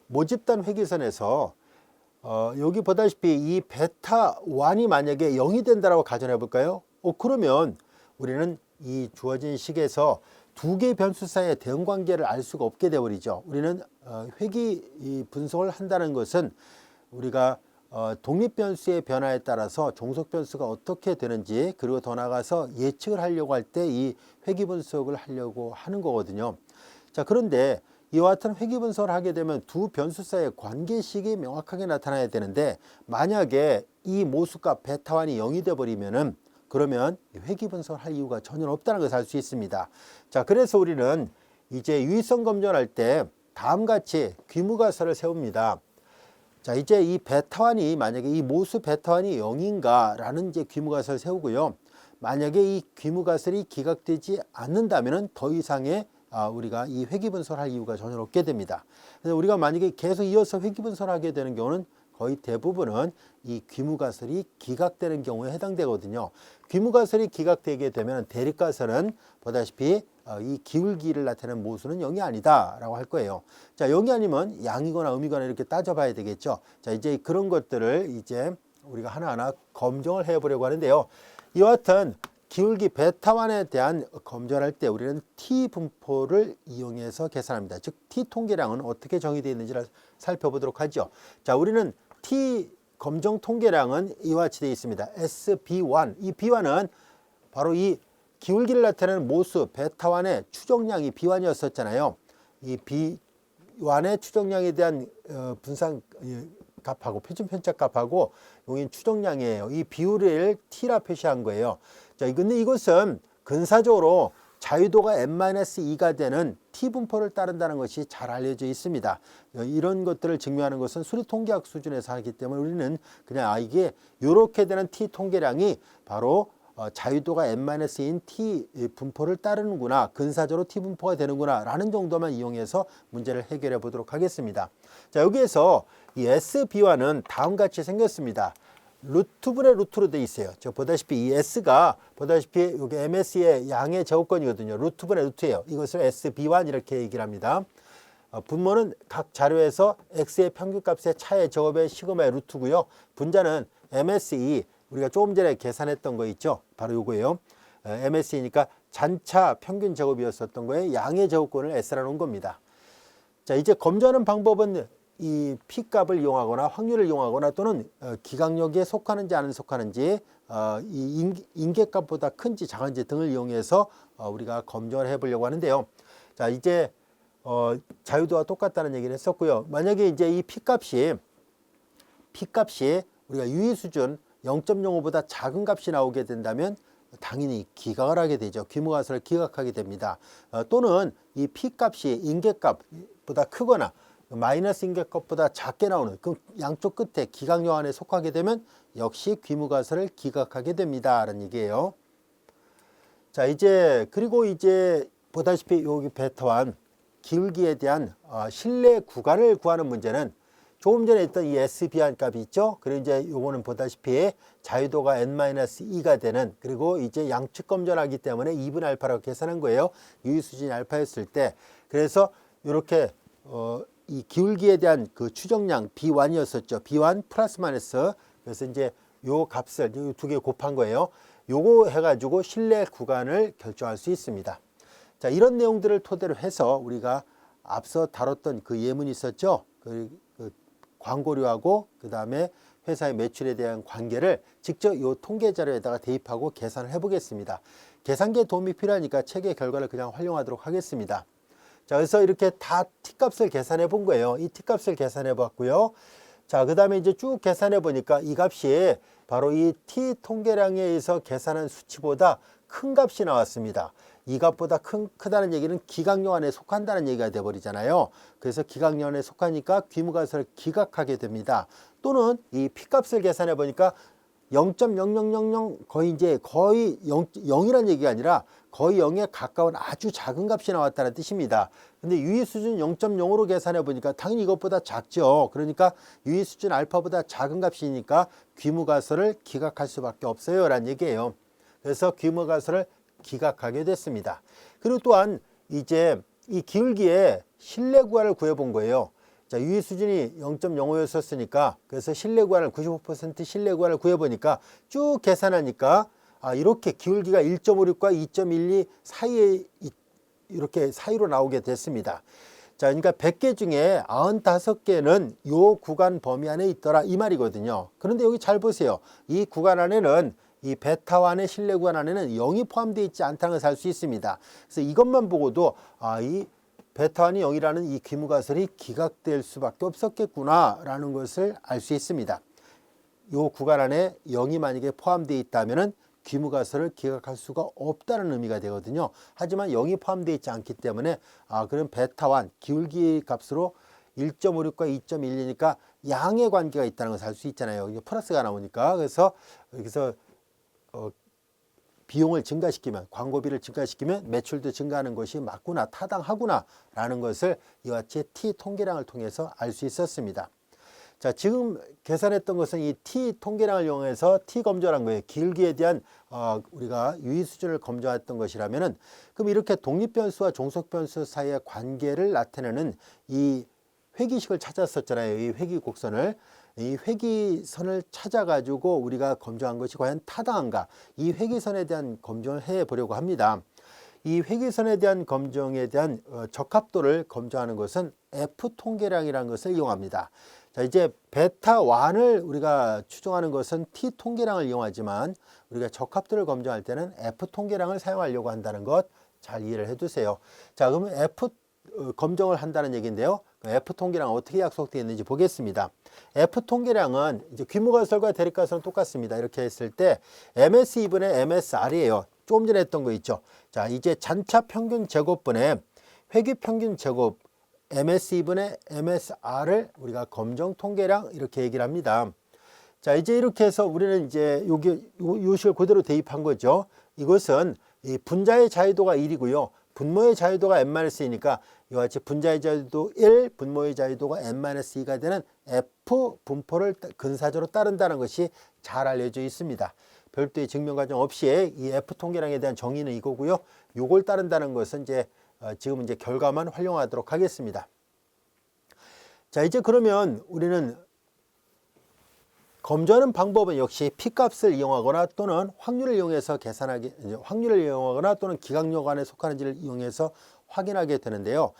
모집단 회귀선에서 여기 보다시피 이 베타 1이 만약에 0이 된다고 가정해 볼까요? 그러면 우리는 이 주어진 식에서 두 개의 변수 사이의 대응 관계를 알 수가 없게 되어버리죠. 우리는 회귀 분석을 한다는 것은 우리가 독립 변수의 변화에 따라서 종속 변수가 어떻게 되는지 그리고 더 나아가서 예측을 하려고 할 때 이 회귀 분석을 하려고 하는 거거든요. 자, 그런데 이와 같은 회귀 분석을 하게 되면 두 변수 사이의 관계식이 명확하게 나타나야 되는데 만약에 이 모수값 베타1이 0이 돼 버리면은 그러면 회귀 분석을 할 이유가 전혀 없다는 것을 알 수 있습니다. 자, 그래서 우리는 이제 유의성 검증을 할 때 다음같이 귀무가설을 세웁니다. 자, 이제 이 베타1이 만약에 이 모수 베타1이 0인가 라는 이제 귀무가설을 세우고요. 만약에 이 귀무가설이 기각되지 않는다면은 더 이상의 우리가 이 회귀 분석을 할 이유가 전혀 없게 됩니다. 그래서 우리가 만약에 계속 이어서 회귀 분석을 하게 되는 경우는 거의 대부분은 이 귀무가설이 기각되는 경우에 해당되거든요. 귀무가설이 기각되게 되면 대립가설은 보다시피 이 기울기를 나타내는 모수는 0이 아니다 라고 할 거예요. 자, 0이 아니면 양이거나 음이거나 이렇게 따져봐야 되겠죠. 자, 이제 그런 것들을 이제 우리가 하나하나 검증을 해 보려고 하는데요. 이와 같은 기울기 베타1에 대한 검증을 할 때 우리는 T 분포를 이용해서 계산합니다. 즉 T 통계량은 어떻게 정의되어 있는지를 살펴보도록 하죠. 자, 우리는 T 검정 통계량은 이와 같이 되어 있습니다. SB1. 이 B1은 바로 이 기울기를 나타내는 모수 베타1의 추정량이 B1이었었잖아요. 이 B1의 추정량에 대한 분산 값하고 표준 편차 값하고 여기는 추정량이에요. 이 비율을 T라 표시한 거예요. 자, 근데 이것은 근사적으로 자유도가 n-2가 되는 T 분포를 따른다는 것이 잘 알려져 있습니다. 이런 것들을 증명하는 것은 수리통계학 수준에서 하기 때문에 우리는 그냥 이게 이렇게 되는 T 통계량이 바로 자유도가 n-2인 T 분포를 따르는구나, 근사적으로 T 분포가 되는구나 라는 정도만 이용해서 문제를 해결해 보도록 하겠습니다. 자, 여기에서 이 SB와는 다음같이 생겼습니다. 루트분의 루트로 되어 있어요. 저 보다시피 이 S가 보다시피 여기 MS의 양의 제곱권이거든요. 루트분의 루트예요. 이것을 SB1 이렇게 얘기를 합니다. 분모는 각 자료에서 X의 평균값의 차의 제곱의 시그마의 루트고요. 분자는 MSE, 우리가 조금 전에 계산했던 거 있죠. 바로 요거예요. MSE니까 잔차 평균 제곱이었었던 거에 양의 제곱권을 S라 놓은 겁니다. 자, 이제 검증하는 방법은 이 P값을 이용하거나 확률을 이용하거나 또는 기각력에 속하는지 안 속하는지 이 인계값보다 큰지 작은지 등을 이용해서 우리가 검증을 해보려고 하는데요. 자, 이제 자유도와 똑같다는 얘기를 했었고요. 만약에 이제 이 P값이 우리가 유의 수준 0.05보다 작은 값이 나오게 된다면 당연히 기각을 하게 되죠. 귀무가설을 기각하게 됩니다. 또는 이 P값이 인계값보다 크거나 마이너스 인계값보다 작게 나오는 그 양쪽 끝에 기각요한에 속하게 되면 역시 귀무가설을 기각하게 됩니다 라는 얘기예요. 자, 그리고 이제 보다시피 여기 베타1 기울기에 대한 실내 구간을 구하는 문제는 조금 전에 했던 이 SBR 값이 있죠. 그리고 이제 요거는 보다시피 자유도가 n-2가 되는, 그리고 이제 양측 검전하기 때문에 2분의 알파라고 계산한 거예요. 유의 수준이 알파였을 때. 그래서 이렇게 이 기울기에 대한 그 추정량 B1이었었죠. B1 플러스 마이너스. 그래서 이제 요 값을 이 두 개 곱한 거예요. 요거 해가지고 실내 구간을 결정할 수 있습니다. 자, 이런 내용들을 토대로 해서 우리가 앞서 다뤘던 그 예문이 있었죠. 그 광고료하고 그 다음에 회사의 매출에 대한 관계를 직접 이 통계 자료에다가 대입하고 계산을 해보겠습니다. 계산기에 도움이 필요하니까 책의 결과를 그냥 활용하도록 하겠습니다. 자, 그래서 이렇게 다 T값을 계산해 본 거예요. 이 T값을 계산해 봤고요. 자, 그 다음에 이제 쭉 계산해 보니까 이 값이 바로 이 T 통계량에 의해서 계산한 수치보다 큰 값이 나왔습니다. 이 값보다 크다는 얘기는 기각요한에 속한다는 얘기가 돼버리잖아요. 그래서 기각요한에 속하니까 귀무가설을 기각하게 됩니다. 또는 이 P값을 계산해 보니까 0.0000 거의 0이라는 얘기가 아니라 거의 0에 가까운 아주 작은 값이 나왔다는 뜻입니다. 근데 유의 수준 0.0으로 계산해 보니까 당연히 이것보다 작죠. 그러니까 유의 수준 알파보다 작은 값이니까 귀무가설을 기각할 수밖에 없어요 라는 얘기예요. 그래서 귀무가설을 기각하게 됐습니다. 그리고 또한 이제 이 기울기에 실내 구간을 구해 본 거예요. 자, 유의 수준이 0.05였었으니까 그래서 실내 구간을 95% 실내 구간을 구해 보니까 쭉 계산하니까 이렇게 기울기가 1.56과 2.12 사이에 이렇게 사이로 나오게 됐습니다. 자, 그러니까 100개 중에 95개는 요 구간 범위 안에 있더라 이 말이거든요. 그런데 여기 잘 보세요. 이 구간 안에는 이 베타1의 실내 구간 안에는 0이 포함되어 있지 않다는 것을 알 수 있습니다. 그래서 이것만 보고도 이 베타1이 0이라는 이 귀무가설이 기각될 수밖에 없었겠구나 라는 것을 알 수 있습니다. 이 구간 안에 0이 만약에 포함되어 있다면 귀무가설을 기각할 수가 없다는 의미가 되거든요. 하지만 0이 포함되어 있지 않기 때문에 그럼 베타1 기울기 값으로 1.56과 2.12니까 양의 관계가 있다는 것을 알 수 있잖아요. 이게 플러스가 나오니까. 그래서 여기서 비용을 증가시키면, 광고비를 증가시키면 매출도 증가하는 것이 맞구나, 타당하구나 라는 것을 이와 같이 T 통계량을 통해서 알 수 있었습니다. 자, 지금 계산했던 것은 이 T 통계량을 이용해서 T 검증한 거예요. 기울기에 대한 우리가 유의 수준을 검증했던 것이라면은, 그럼 이렇게 독립변수와 종속변수 사이의 관계를 나타내는 이 회기식을 찾았었잖아요. 이 회기 곡선을. 이 회기선을 찾아가지고 우리가 검증한 것이 과연 타당한가? 이 회기선에 대한 검증을 해보려고 합니다. 이 회기선에 대한 검증에 대한 적합도를 검증하는 것은 F 통계량이라는 것을 이용합니다. 자, 이제 베타1을 우리가 추정하는 것은 T 통계량을 이용하지만 우리가 적합도를 검증할 때는 F 통계량을 사용하려고 한다는 것 잘 이해를 해두세요. 자, 그러면 F 검증을 한다는 얘기인데요. F 통계량 어떻게 약속되어 있는지 보겠습니다. F 통계량은 이제 귀무가설과 대립가설은 똑같습니다. 이렇게 했을 때 MS2분의 MSR이에요. 조금 전에 했던 거 있죠. 자, 이제 잔차 평균 제곱분의 회귀 평균 제곱 MS2분의 MSR을 우리가 검정 통계량 이렇게 얘기를 합니다. 자, 이제 이렇게 해서 우리는 이제 요 식을 그대로 대입한 거죠. 이것은 이 분자의 자유도가 1이고요. 분모의 자유도가 n-2니까 이와 같이 분자의 자유도 1, 분모의 자유도가 n-2가 되는 F 분포를 근사적으로 따른다는 것이 잘 알려져 있습니다. 별도의 증명 과정 없이 이 F 통계량에 대한 정의는 이거고요. 요걸 따른다는 것은 지금 결과만 활용하도록 하겠습니다. 자, 이제 그러면 우리는 검증하는 방법은 역시 P값을 이용하거나 또는 확률을 이용해서 확률을 이용하거나 또는 기각요한에 속하는지를 이용해서 확인하게 되는데요.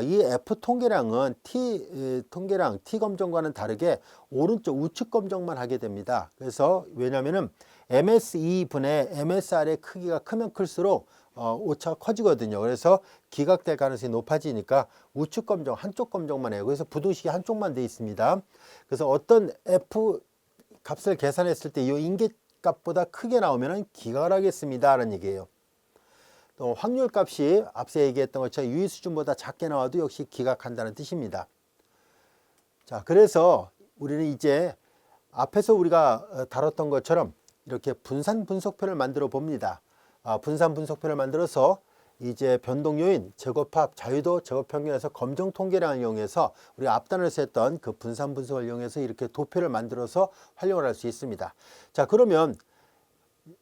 이 F 통계량은 T 통계량, T 검정과는 다르게 오른쪽 우측 검정만 하게 됩니다. 그래서 왜냐하면은 MS2분의 MSR의 크기가 크면 클수록 오차가 커지거든요. 그래서 기각될 가능성이 높아지니까 우측 검정, 한쪽 검정만 해요. 그래서 부등식이 한쪽만 돼 있습니다. 그래서 어떤 F 값을 계산했을 때 이 인계값보다 크게 나오면 기각을 하겠습니다 라는 얘기예요. 또 확률값이 앞서 얘기했던 것처럼 유의 수준보다 작게 나와도 역시 기각한다는 뜻입니다. 자, 그래서 우리는 이제 앞에서 우리가 다뤘던 것처럼 이렇게 분산 분석표를 만들어 봅니다. 분산 분석표를 만들어서 이제 변동 요인, 제곱합, 자유도, 제곱평균에서 검정 통계량을 이용해서 우리가 앞단에서 했던 그 분산 분석을 이용해서 이렇게 도표를 만들어서 활용을 할 수 있습니다. 자, 그러면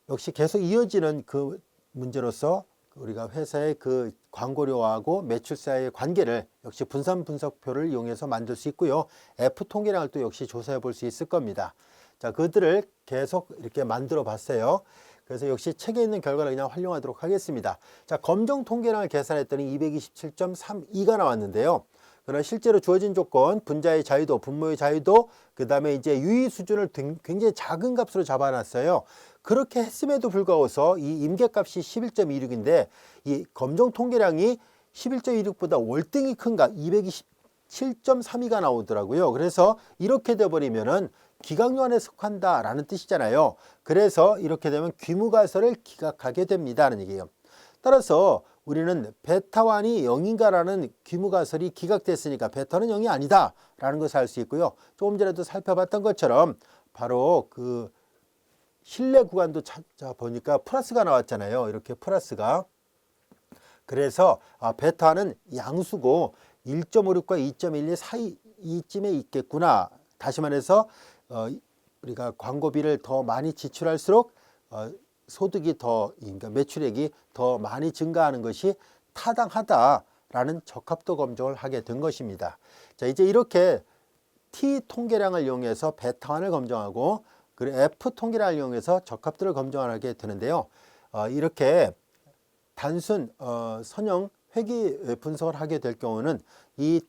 역시 계속 이어지는 그 문제로서 우리가 회사의 그 광고료하고 매출 사이의 관계를 역시 분산 분석표를 이용해서 만들 수 있고요. F 통계량을 또 역시 조사해 볼 수 있을 겁니다. 자, 그들을 계속 이렇게 만들어 봤어요. 그래서 역시 책에 있는 결과를 그냥 활용하도록 하겠습니다. 자, 검정 통계량을 계산했더니 227.32가 나왔는데요. 그러나 실제로 주어진 조건, 분자의 자유도, 분모의 자유도, 그 다음에 이제 유의 수준을 굉장히 작은 값으로 잡아놨어요. 그렇게 했음에도 불구하고서 이 임계값이 11.26인데 이 검정 통계량이 11.26보다 월등히 큰가 227.32가 나오더라고요. 그래서 이렇게 돼버리면은 기각류 안에 속한다라는 뜻이잖아요. 그래서 이렇게 되면 귀무가설을 기각하게 됩니다라는 얘기예요. 따라서 우리는 베타1이 0인가라는 귀무가설이 기각됐으니까 베타는 0이 아니다라는 것을 알 수 있고요. 조금 전에도 살펴봤던 것처럼 바로 그 신뢰 구간도 찾아보니까 플러스가 나왔잖아요. 이렇게 플러스가. 그래서 베타는 양수고 1.56과 2.12 사이쯤에 있겠구나. 다시 말해서 우리가 광고비를 더 많이 지출할수록 소득이 그러니까 매출액이 더 많이 증가하는 것이 타당하다라는 적합도 검증을 하게 된 것입니다. 자, 이제 이렇게 T 통계량을 이용해서 베타1을 검증하고 그리고 F 통계량을 이용해서 적합도를 검증하게 되는데요. 이렇게 단순 선형 회귀 분석을 하게 될 경우는 이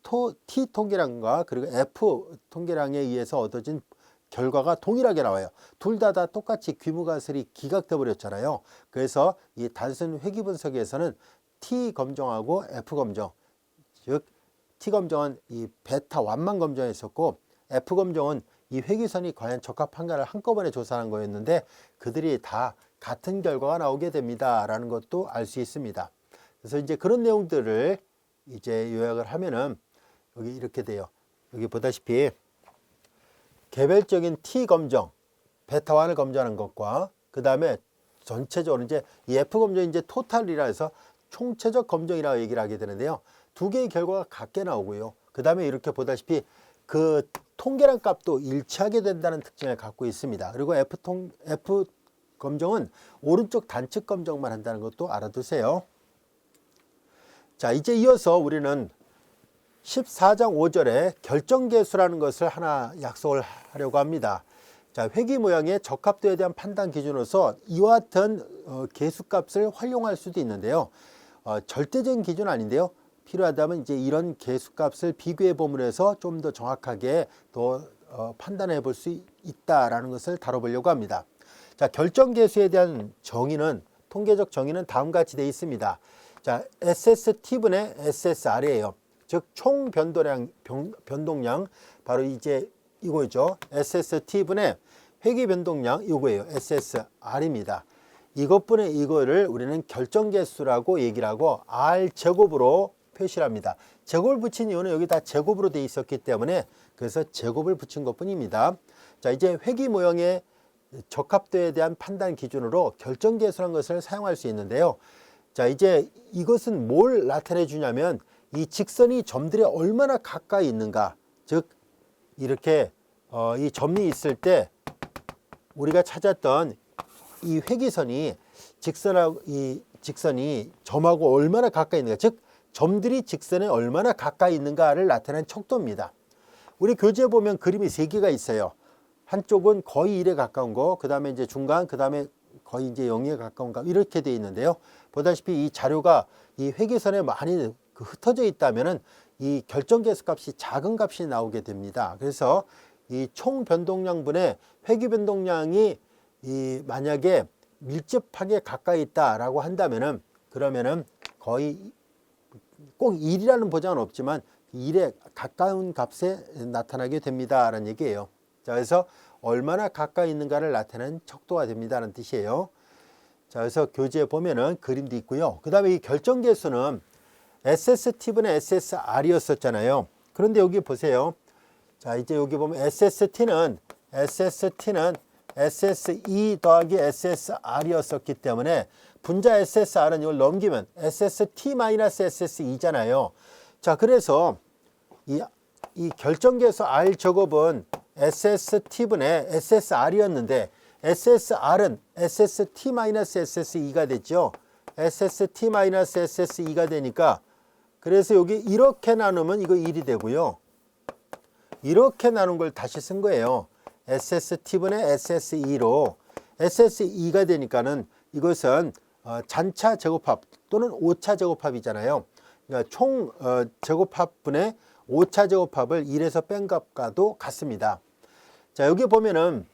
T 통계량과 그리고 F 통계량에 의해서 얻어진 결과가 동일하게 나와요. 둘 다 똑같이 귀무가설이 기각돼 버렸잖아요. 그래서 이 단순 회귀 분석에서는 T 검정하고 F 검정, 즉 T 검정은 이 베타1만 검정했었고 F 검정은 이 회귀선이 과연 적합한가를 한꺼번에 조사한 거였는데 그들이 다 같은 결과가 나오게 됩니다. 라는 것도 알 수 있습니다. 그래서 이제 그런 내용들을 이제 요약을 하면은 여기 이렇게 돼요. 여기 보다시피 개별적인 T 검정, 베타1을 검증하는 것과 그 다음에 전체적으로 이제 이 F 검정이 이제 토탈이라 해서 총체적 검정이라고 얘기를 하게 되는데요. 두 개의 결과가 같게 나오고요. 그 다음에 이렇게 보다시피 그 통계량 값도 일치하게 된다는 특징을 갖고 있습니다. 그리고 F 검정은 오른쪽 단측 검정만 한다는 것도 알아두세요. 자, 이제 이어서 우리는 14장 5절에 결정계수라는 것을 하나 약속을 하려고 합니다. 자, 회귀 모양의 적합도에 대한 판단 기준으로서 이와 같은 계수값을 활용할 수도 있는데요. 절대적인 기준은 아닌데요. 필요하다면 이제 이런 계수값을 비교해 봄으로 해서 좀 더 정확하게 더 판단해 볼 수 있다라는 것을 다뤄보려고 합니다. 자, 결정계수에 대한 정의는 통계적 정의는 다음과 같이 되어 있습니다. 자, SST분의 SSR이에요. 즉 총 변동량 바로 이제 이거죠. SST분의 회귀 변동량 이거예요. SSR입니다. 이것분의 이거를 우리는 결정계수라고 얘기를 하고 R 제곱으로 표시를 합니다. 제곱을 붙인 이유는 여기 다 제곱으로 되어 있었기 때문에 그래서 제곱을 붙인 것뿐입니다. 자, 이제 회귀 모형의 적합도에 대한 판단 기준으로 결정계수라는 것을 사용할 수 있는데요. 자, 이제 이것은 뭘 나타내 주냐면 이 직선이 점들에 얼마나 가까이 있는가, 즉 이렇게 이 점이 있을 때 우리가 찾았던 이 회기선이 직선이 점하고 얼마나 가까이 있는가, 즉 점들이 직선에 얼마나 가까이 있는가를 나타내는 척도입니다. 우리 교재에 보면 그림이 3개가 있어요. 한쪽은 거의 1에 가까운 거, 그 다음에 이제 중간, 그 다음에 거의 이제 0에 가까운 거 이렇게 되어 있는데요. 보다시피 이 자료가 이 회계선에 많이 흩어져 있다면은 이 결정계수 값이 작은 값이 나오게 됩니다. 그래서 이 총 변동량분의 회귀 변동량이 만약에 밀접하게 가까이 있다라고 한다면은 그러면은 거의 꼭 1이라는 보장은 없지만 1에 가까운 값에 나타나게 됩니다라는 얘기예요. 자, 그래서 얼마나 가까이 있는가를 나타내는 척도가 됩니다라는 뜻이에요. 자, 그래서 교재에 보면은 그림도 있고요. 그 다음에 이 결정계수는 SST분의 SSR이었었잖아요. 그런데 여기 보세요. 자, 이제 여기 보면 SST는 SSE 더하기 SSR이었었기 때문에 분자 SSR은 이걸 넘기면 SST-SSE잖아요. 자, 그래서 이 결정계수 R 제곱은 SST분의 SSR이었는데 SSR은 SST-SSE가 됐죠. SST-SSE가 되니까 그래서 여기 이렇게 나누면 이거 1이 되고요. 이렇게 나눈 걸 다시 쓴 거예요. SST분의 SSE로 SSE가 되니까는 이것은 잔차 제곱합 또는 오차 제곱합이잖아요. 그러니까 총 제곱합분의 오차 제곱합을 1에서 뺀 값과도 같습니다. 자, 여기 보면은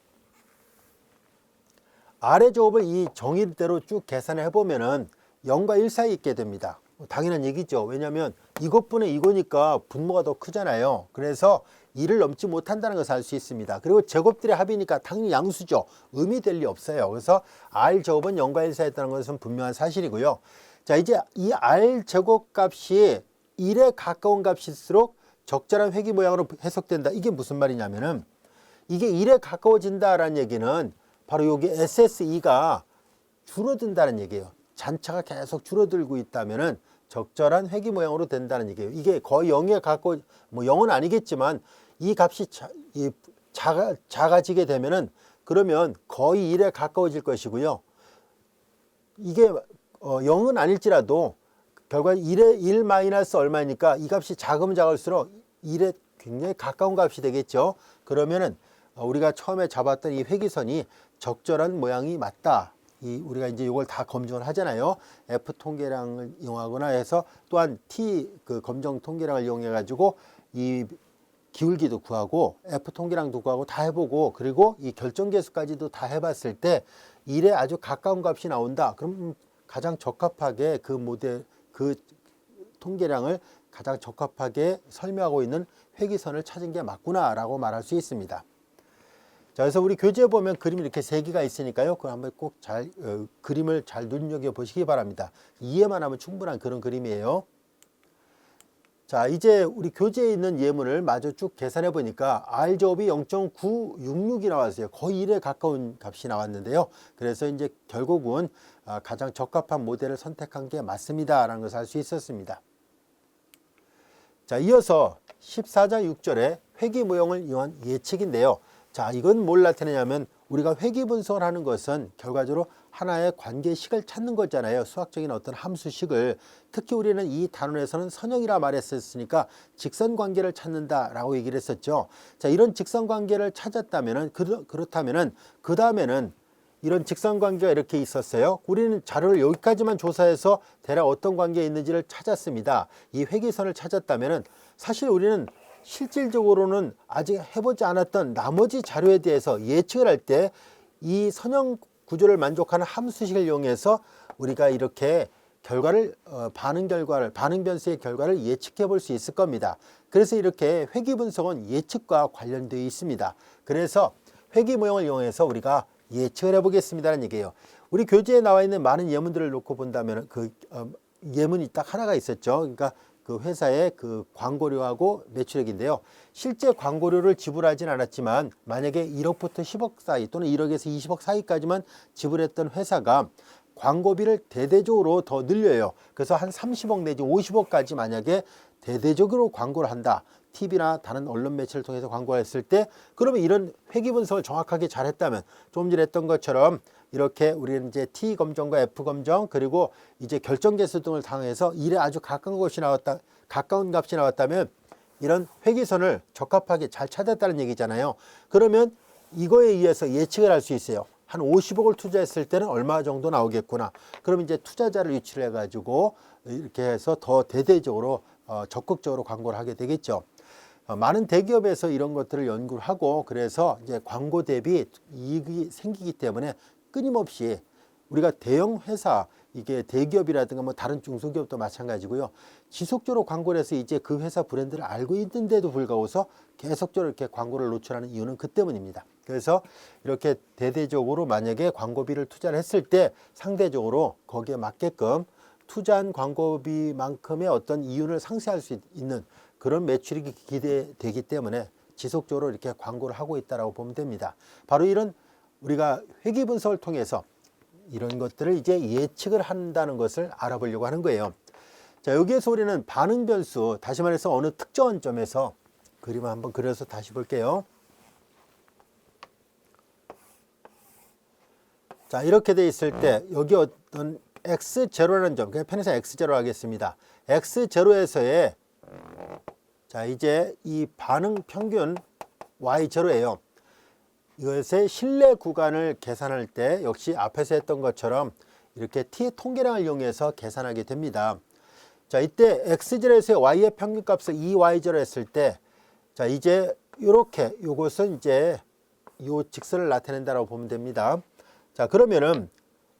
R의 제곱을 이 정의대로 쭉 계산해 보면은 0과 1 사이에 있게 됩니다. 당연한 얘기죠. 왜냐하면 이것분의 이거니까 분모가 더 크잖아요. 그래서 2를 넘지 못한다는 것을 알 수 있습니다. 그리고 제곱들의 합이니까 당연히 양수죠. 의미 될 리 없어요. 그래서 R 제곱은 0과 1 사이에 있다는 것은 분명한 사실이고요. 자, 이제 이 R 제곱 값이 1에 가까운 값일수록 적절한 회귀 모양으로 해석된다. 이게 무슨 말이냐면은 이게 1에 가까워진다라는 얘기는 바로 여기 SSE가 줄어든다는 얘기예요. 잔차가 계속 줄어들고 있다면은 적절한 회귀 모양으로 된다는 얘기예요. 이게 거의 0에 가까워, 뭐 0은 아니겠지만 이 값이 작아지게 되면은 그러면 거의 1에 가까워질 것이고요. 이게 0은 아닐지라도 결과 1에 1 마이너스 얼마니까 이 값이 작으면 작을수록 1에 굉장히 가까운 값이 되겠죠. 그러면은 우리가 처음에 잡았던 이 회귀선이 적절한 모양이 맞다. 우리가 이제 이걸 다 검증을 하잖아요. F 통계량을 이용하거나 해서 또한 T 그 검정 통계량을 이용해 가지고 이 기울기도 구하고 F 통계량도 구하고 다 해보고 그리고 이 결정계수까지도 다 해봤을 때 1에 아주 가까운 값이 나온다. 그럼 가장 적합하게 그 모델 그 통계량을 가장 적합하게 설명하고 있는 회귀선을 찾은 게 맞구나라고 말할 수 있습니다. 자, 그래서 우리 교재에 보면 그림이 이렇게 3개가 있으니까요. 그거 한번 꼭 그림을 잘 눈여겨 보시기 바랍니다. 이해만 하면 충분한 그런 그림이에요. 자, 이제 우리 교재에 있는 예문을 마저 쭉 계산해 보니까 R 제곱이 0.966이 나왔어요. 거의 1에 가까운 값이 나왔는데요. 그래서 이제 결국은 가장 적합한 모델을 선택한 게 맞습니다라는 것을 알 수 있었습니다. 자, 이어서 14장 6절에 회귀 모형을 이용한 예측인데요. 자, 이건 뭘 나타내냐면 우리가 회귀 분석을 하는 것은 결과적으로 하나의 관계식을 찾는 거잖아요. 수학적인 어떤 함수식을. 특히 우리는 이 단원에서는 선형이라 말했었으니까 직선 관계를 찾는다라고 얘기를 했었죠. 자, 이런 직선 관계를 찾았다면은 그렇다면은 그 다음에는 이런 직선 관계가 이렇게 있었어요. 우리는 자료를 여기까지만 조사해서 대략 어떤 관계가 있는지를 찾았습니다. 이 회귀선을 찾았다면은 사실 우리는 실질적으로는 아직 해보지 않았던 나머지 자료에 대해서 예측을 할 때 이 선형 구조를 만족하는 함수식을 이용해서 우리가 이렇게 결과를 반응 변수의 결과를 예측해 볼 수 있을 겁니다. 그래서 이렇게 회귀 분석은 예측과 관련되어 있습니다. 그래서 회귀 모형을 이용해서 우리가 예측을 해보겠습니다는 얘기예요. 우리 교재에 나와 있는 많은 예문들을 놓고 본다면 예문이 딱 하나가 있었죠. 그러니까 그 회사의 그 광고료하고 매출액인데요. 실제 광고료를 지불하진 않았지만 만약에 1억부터 10억 사이 또는 1억에서 20억 사이까지만 지불했던 회사가 광고비를 대대적으로 더 늘려요. 그래서 한 30억 내지 50억까지 만약에 대대적으로 광고를 한다. TV나 다른 언론 매체를 통해서 광고를 했을 때 그러면 이런 회귀 분석을 정확하게 잘했다면 좀 전에 했던 것처럼 이렇게 우리는 이제 T 검정과 F 검정 그리고 이제 결정계수 등을 당해서 1에 아주 가까운 값이 나왔다면 이런 회귀선을 적합하게 잘 찾았다는 얘기잖아요. 그러면 이거에 의해서 예측을 할 수 있어요. 한 50억을 투자했을 때는 얼마 정도 나오겠구나. 그럼 이제 투자자를 유치를 해가지고 이렇게 해서 더 대대적으로 적극적으로 광고를 하게 되겠죠. 많은 대기업에서 이런 것들을 연구를 하고 그래서 이제 광고 대비 이익이 생기기 때문에 끊임없이 우리가 대형 회사 이게 대기업이라든가 뭐 다른 중소기업도 마찬가지고요. 지속적으로 광고를 해서 이제 그 회사 브랜드를 알고 있는데도 불구하고서 계속적으로 이렇게 광고를 노출하는 이유는 그 때문입니다. 그래서 이렇게 대대적으로 만약에 광고비를 투자를 했을 때 상대적으로 거기에 맞게끔 투자한 광고비만큼의 어떤 이윤을 상쇄할 수 있는 그런 매출이 기대되기 때문에 지속적으로 이렇게 광고를 하고 있다라고 보면 됩니다. 바로 이런 우리가 회귀 분석을 통해서 이런 것들을 이제 예측을 한다는 것을 알아보려고 하는 거예요. 자, 여기에서 우리는 반응 변수, 다시 말해서 어느 특정한 점에서 그림을 한번 그려서 다시 볼게요. 자, 이렇게 돼 있을 때 여기 어떤 x0라는 점, 그냥 편의상 x0 하겠습니다. x0에서의 자, 이제 이 반응 평균 y0예요. 이것의 신뢰 구간을 계산할 때 역시 앞에서 했던 것처럼 이렇게 t의 통계량을 이용해서 계산하게 됩니다. 자, 이때 x0에서의 y의 평균값을 2y0 했을 때 자, 이제 이렇게 요것은 이제 요 직선을 나타낸다라고 보면 됩니다. 자, 그러면은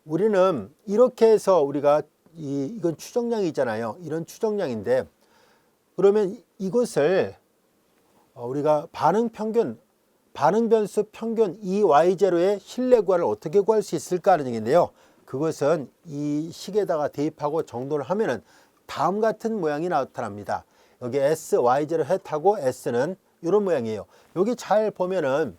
우리는 이렇게 해서 우리가 이건 추정량이잖아요. 이런 추정량인데 그러면 이것을 우리가 반응 변수 평균 2y0의 신뢰 구간을 어떻게 구할 수 있을까 하는 얘기인데요. 그것은 이 식에다가 대입하고 정돈을 하면은 다음 같은 모양이 나타납니다. 여기 s, y0 헷하고 s는 이런 모양이에요. 여기 잘 보면은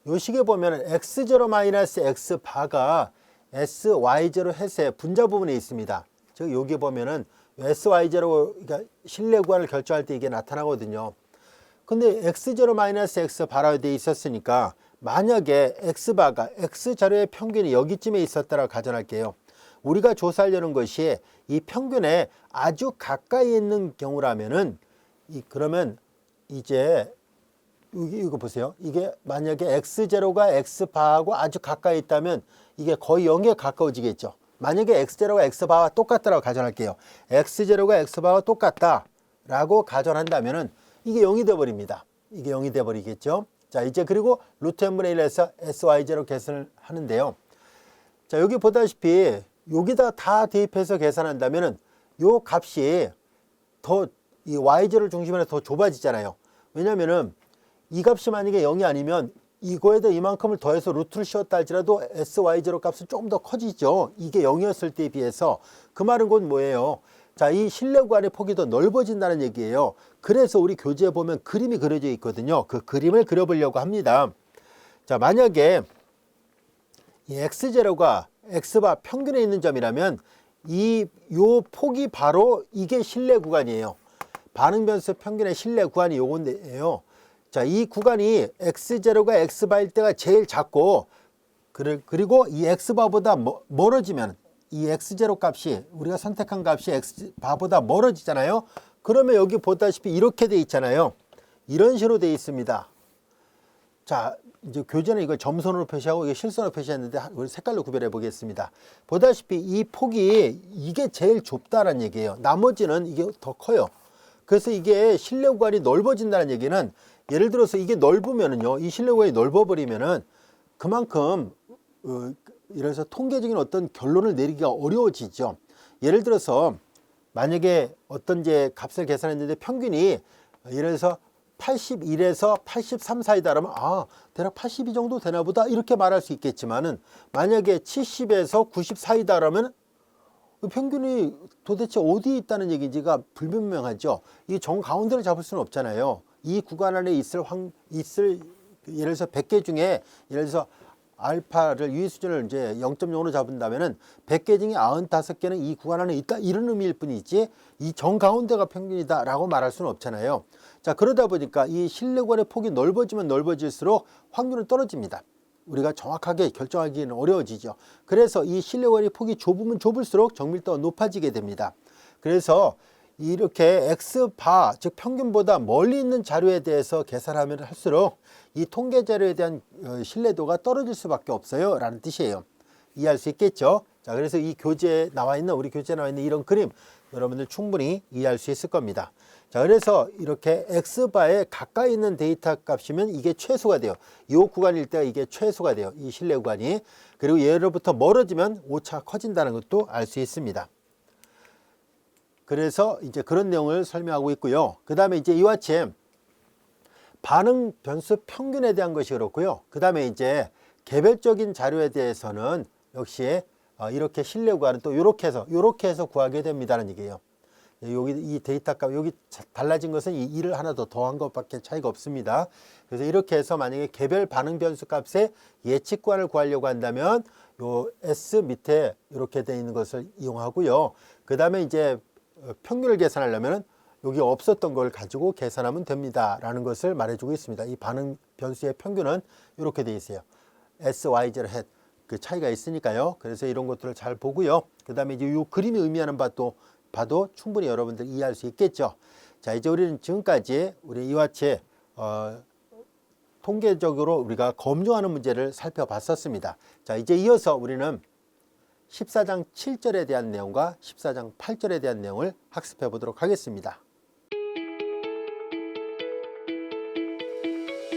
요 식에 보면은 x0-x바가 s, y0 헷의 분자 부분에 있습니다. 즉 여기 보면은 s, y0 그러니까 신뢰 구간을 결정할 때 이게 나타나거든요. 근데 x0-x바라고 되어 있었으니까 만약에 x바가 x자료의 평균이 여기쯤에 있었다라고 가정할게요. 우리가 조사하려는 것이 이 평균에 아주 가까이 있는 경우라면은 그러면 이제 이거 보세요. 이게 만약에 x0가 x바하고 아주 가까이 있다면 이게 거의 0에 가까워지겠죠. 만약에 x0가 x바와 똑같다라고 가정할게요. x0가 x바와 똑같다라고 가정한다면은 이게 0이 돼 버립니다. 이게 0이 돼 버리겠죠. 자, 이제 그리고 루트 n분의 1에서 sy0 계산을 하는데요. 자, 여기 보다시피 여기다 다 대입해서 계산한다면은 요 값이 더 이 y0를 중심으로 더 좁아지잖아요. 왜냐면은 이 값이 만약에 0이 아니면 이거에다 이만큼을 더해서 루트를 씌웠다 할지라도 sy0 값은 조금 더 커지죠. 이게 0이었을 때에 비해서. 그 말은 곧 뭐예요? 자, 이 신뢰 구간의 폭이 더 넓어진다는 얘기예요. 그래서 우리 교재에 보면 그림이 그려져 있거든요. 그 그림을 그려보려고 합니다. 자, 만약에 이 x0가 x바 평균에 있는 점이라면 요 폭이 바로 이게 신뢰 구간이에요. 반응 변수 평균의 신뢰 구간이 요건데요. 자, 이 구간이 x0가 x바일 때가 제일 작고 그리고 이 x바보다 멀어지면 이 x0 값이 우리가 선택한 값이 x바보다 멀어지잖아요. 그러면 여기 보다시피 이렇게 돼 있잖아요. 이런 식으로 돼 있습니다. 자, 이제 교재는 이걸 점선으로 표시하고 이게 실선으로 표시했는데 우리 색깔로 구별해 보겠습니다. 보다시피 이 폭이 이게 제일 좁다라는 얘기예요. 나머지는 이게 더 커요. 그래서 이게 신뢰 구간이 넓어진다는 얘기는 예를 들어서 이게 넓으면은요, 이 신뢰 구간이 넓어버리면은 그만큼 예를 들어서 통계적인 어떤 결론을 내리기가 어려워지죠. 예를 들어서 만약에 어떤 이제 값을 계산했는데 평균이 예를 들어서 81에서 83 사이다 그러면 대략 82 정도 되나 보다 이렇게 말할 수 있겠지만은 만약에 70에서 90 사이다 그러면 평균이 도대체 어디에 있다는 얘기인지가 불분명하죠. 이 정가운데를 잡을 수는 없잖아요. 이 구간 안에 있을 예를 들어서 100개 중에 예를 들어서 알파를 유의 수준을 이제 0.0으로 잡은다면은 100개 중에 95개는 이 구간 안에 있다 이런 의미일 뿐이지 이 정가운데가 평균이다라고 말할 수는 없잖아요. 자, 그러다 보니까 이 신뢰 구간의 폭이 넓어지면 넓어질수록 확률은 떨어집니다. 우리가 정확하게 결정하기는 어려워지죠. 그래서 이 신뢰 구간의 폭이 좁으면 좁을수록 정밀도가 높아지게 됩니다. 그래서 이렇게 x바 즉 평균보다 멀리 있는 자료에 대해서 계산하면 할수록 이 통계 자료에 대한 신뢰도가 떨어질 수밖에 없어요 라는 뜻이에요. 이해할 수 있겠죠? 자, 그래서 이 교재에 나와 있는 우리 교재에 나와 있는 이런 그림 여러분들 충분히 이해할 수 있을 겁니다. 자, 그래서 이렇게 x바에 가까이 있는 데이터 값이면 이게 최소가 돼요. 이 구간일 때가 이게 최소가 돼요. 이 신뢰 구간이. 그리고 얘로부터 멀어지면 오차가 커진다는 것도 알 수 있습니다. 그래서 이제 그런 내용을 설명하고 있고요. 그 다음에 이제 이와 같이 반응 변수 평균에 대한 것이 그렇고요. 그 다음에 이제 개별적인 자료에 대해서는 역시 이렇게 신뢰 구간은 또 이렇게 해서 구하게 됩니다는 얘기예요. 여기 이 데이터 값 여기 달라진 것은 이 1을 하나 더 더한 것밖에 차이가 없습니다. 그래서 이렇게 해서 만약에 개별 반응 변수 값의 예측관을 구하려고 한다면 요 S 밑에 이렇게 되어 있는 것을 이용하고요. 그 다음에 이제 평균을 계산하려면 여기 없었던 걸 가지고 계산하면 됩니다 라는 것을 말해주고 있습니다. 이 반응 변수의 평균은 이렇게 되어 있어요. S, Y, Z hat 그 차이가 있으니까요. 그래서 이런 것들을 잘 보고요. 그 다음에 이제 이 그림이 의미하는 바도 봐도 충분히 여러분들 이해할 수 있겠죠. 자, 이제 우리는 지금까지 우리 이와 같이 통계적으로 우리가 검증하는 문제를 살펴봤었습니다. 자, 이제 이어서 우리는 14장 7절에 대한 내용과 14장 8절에 대한 내용을 학습해 보도록 하겠습니다.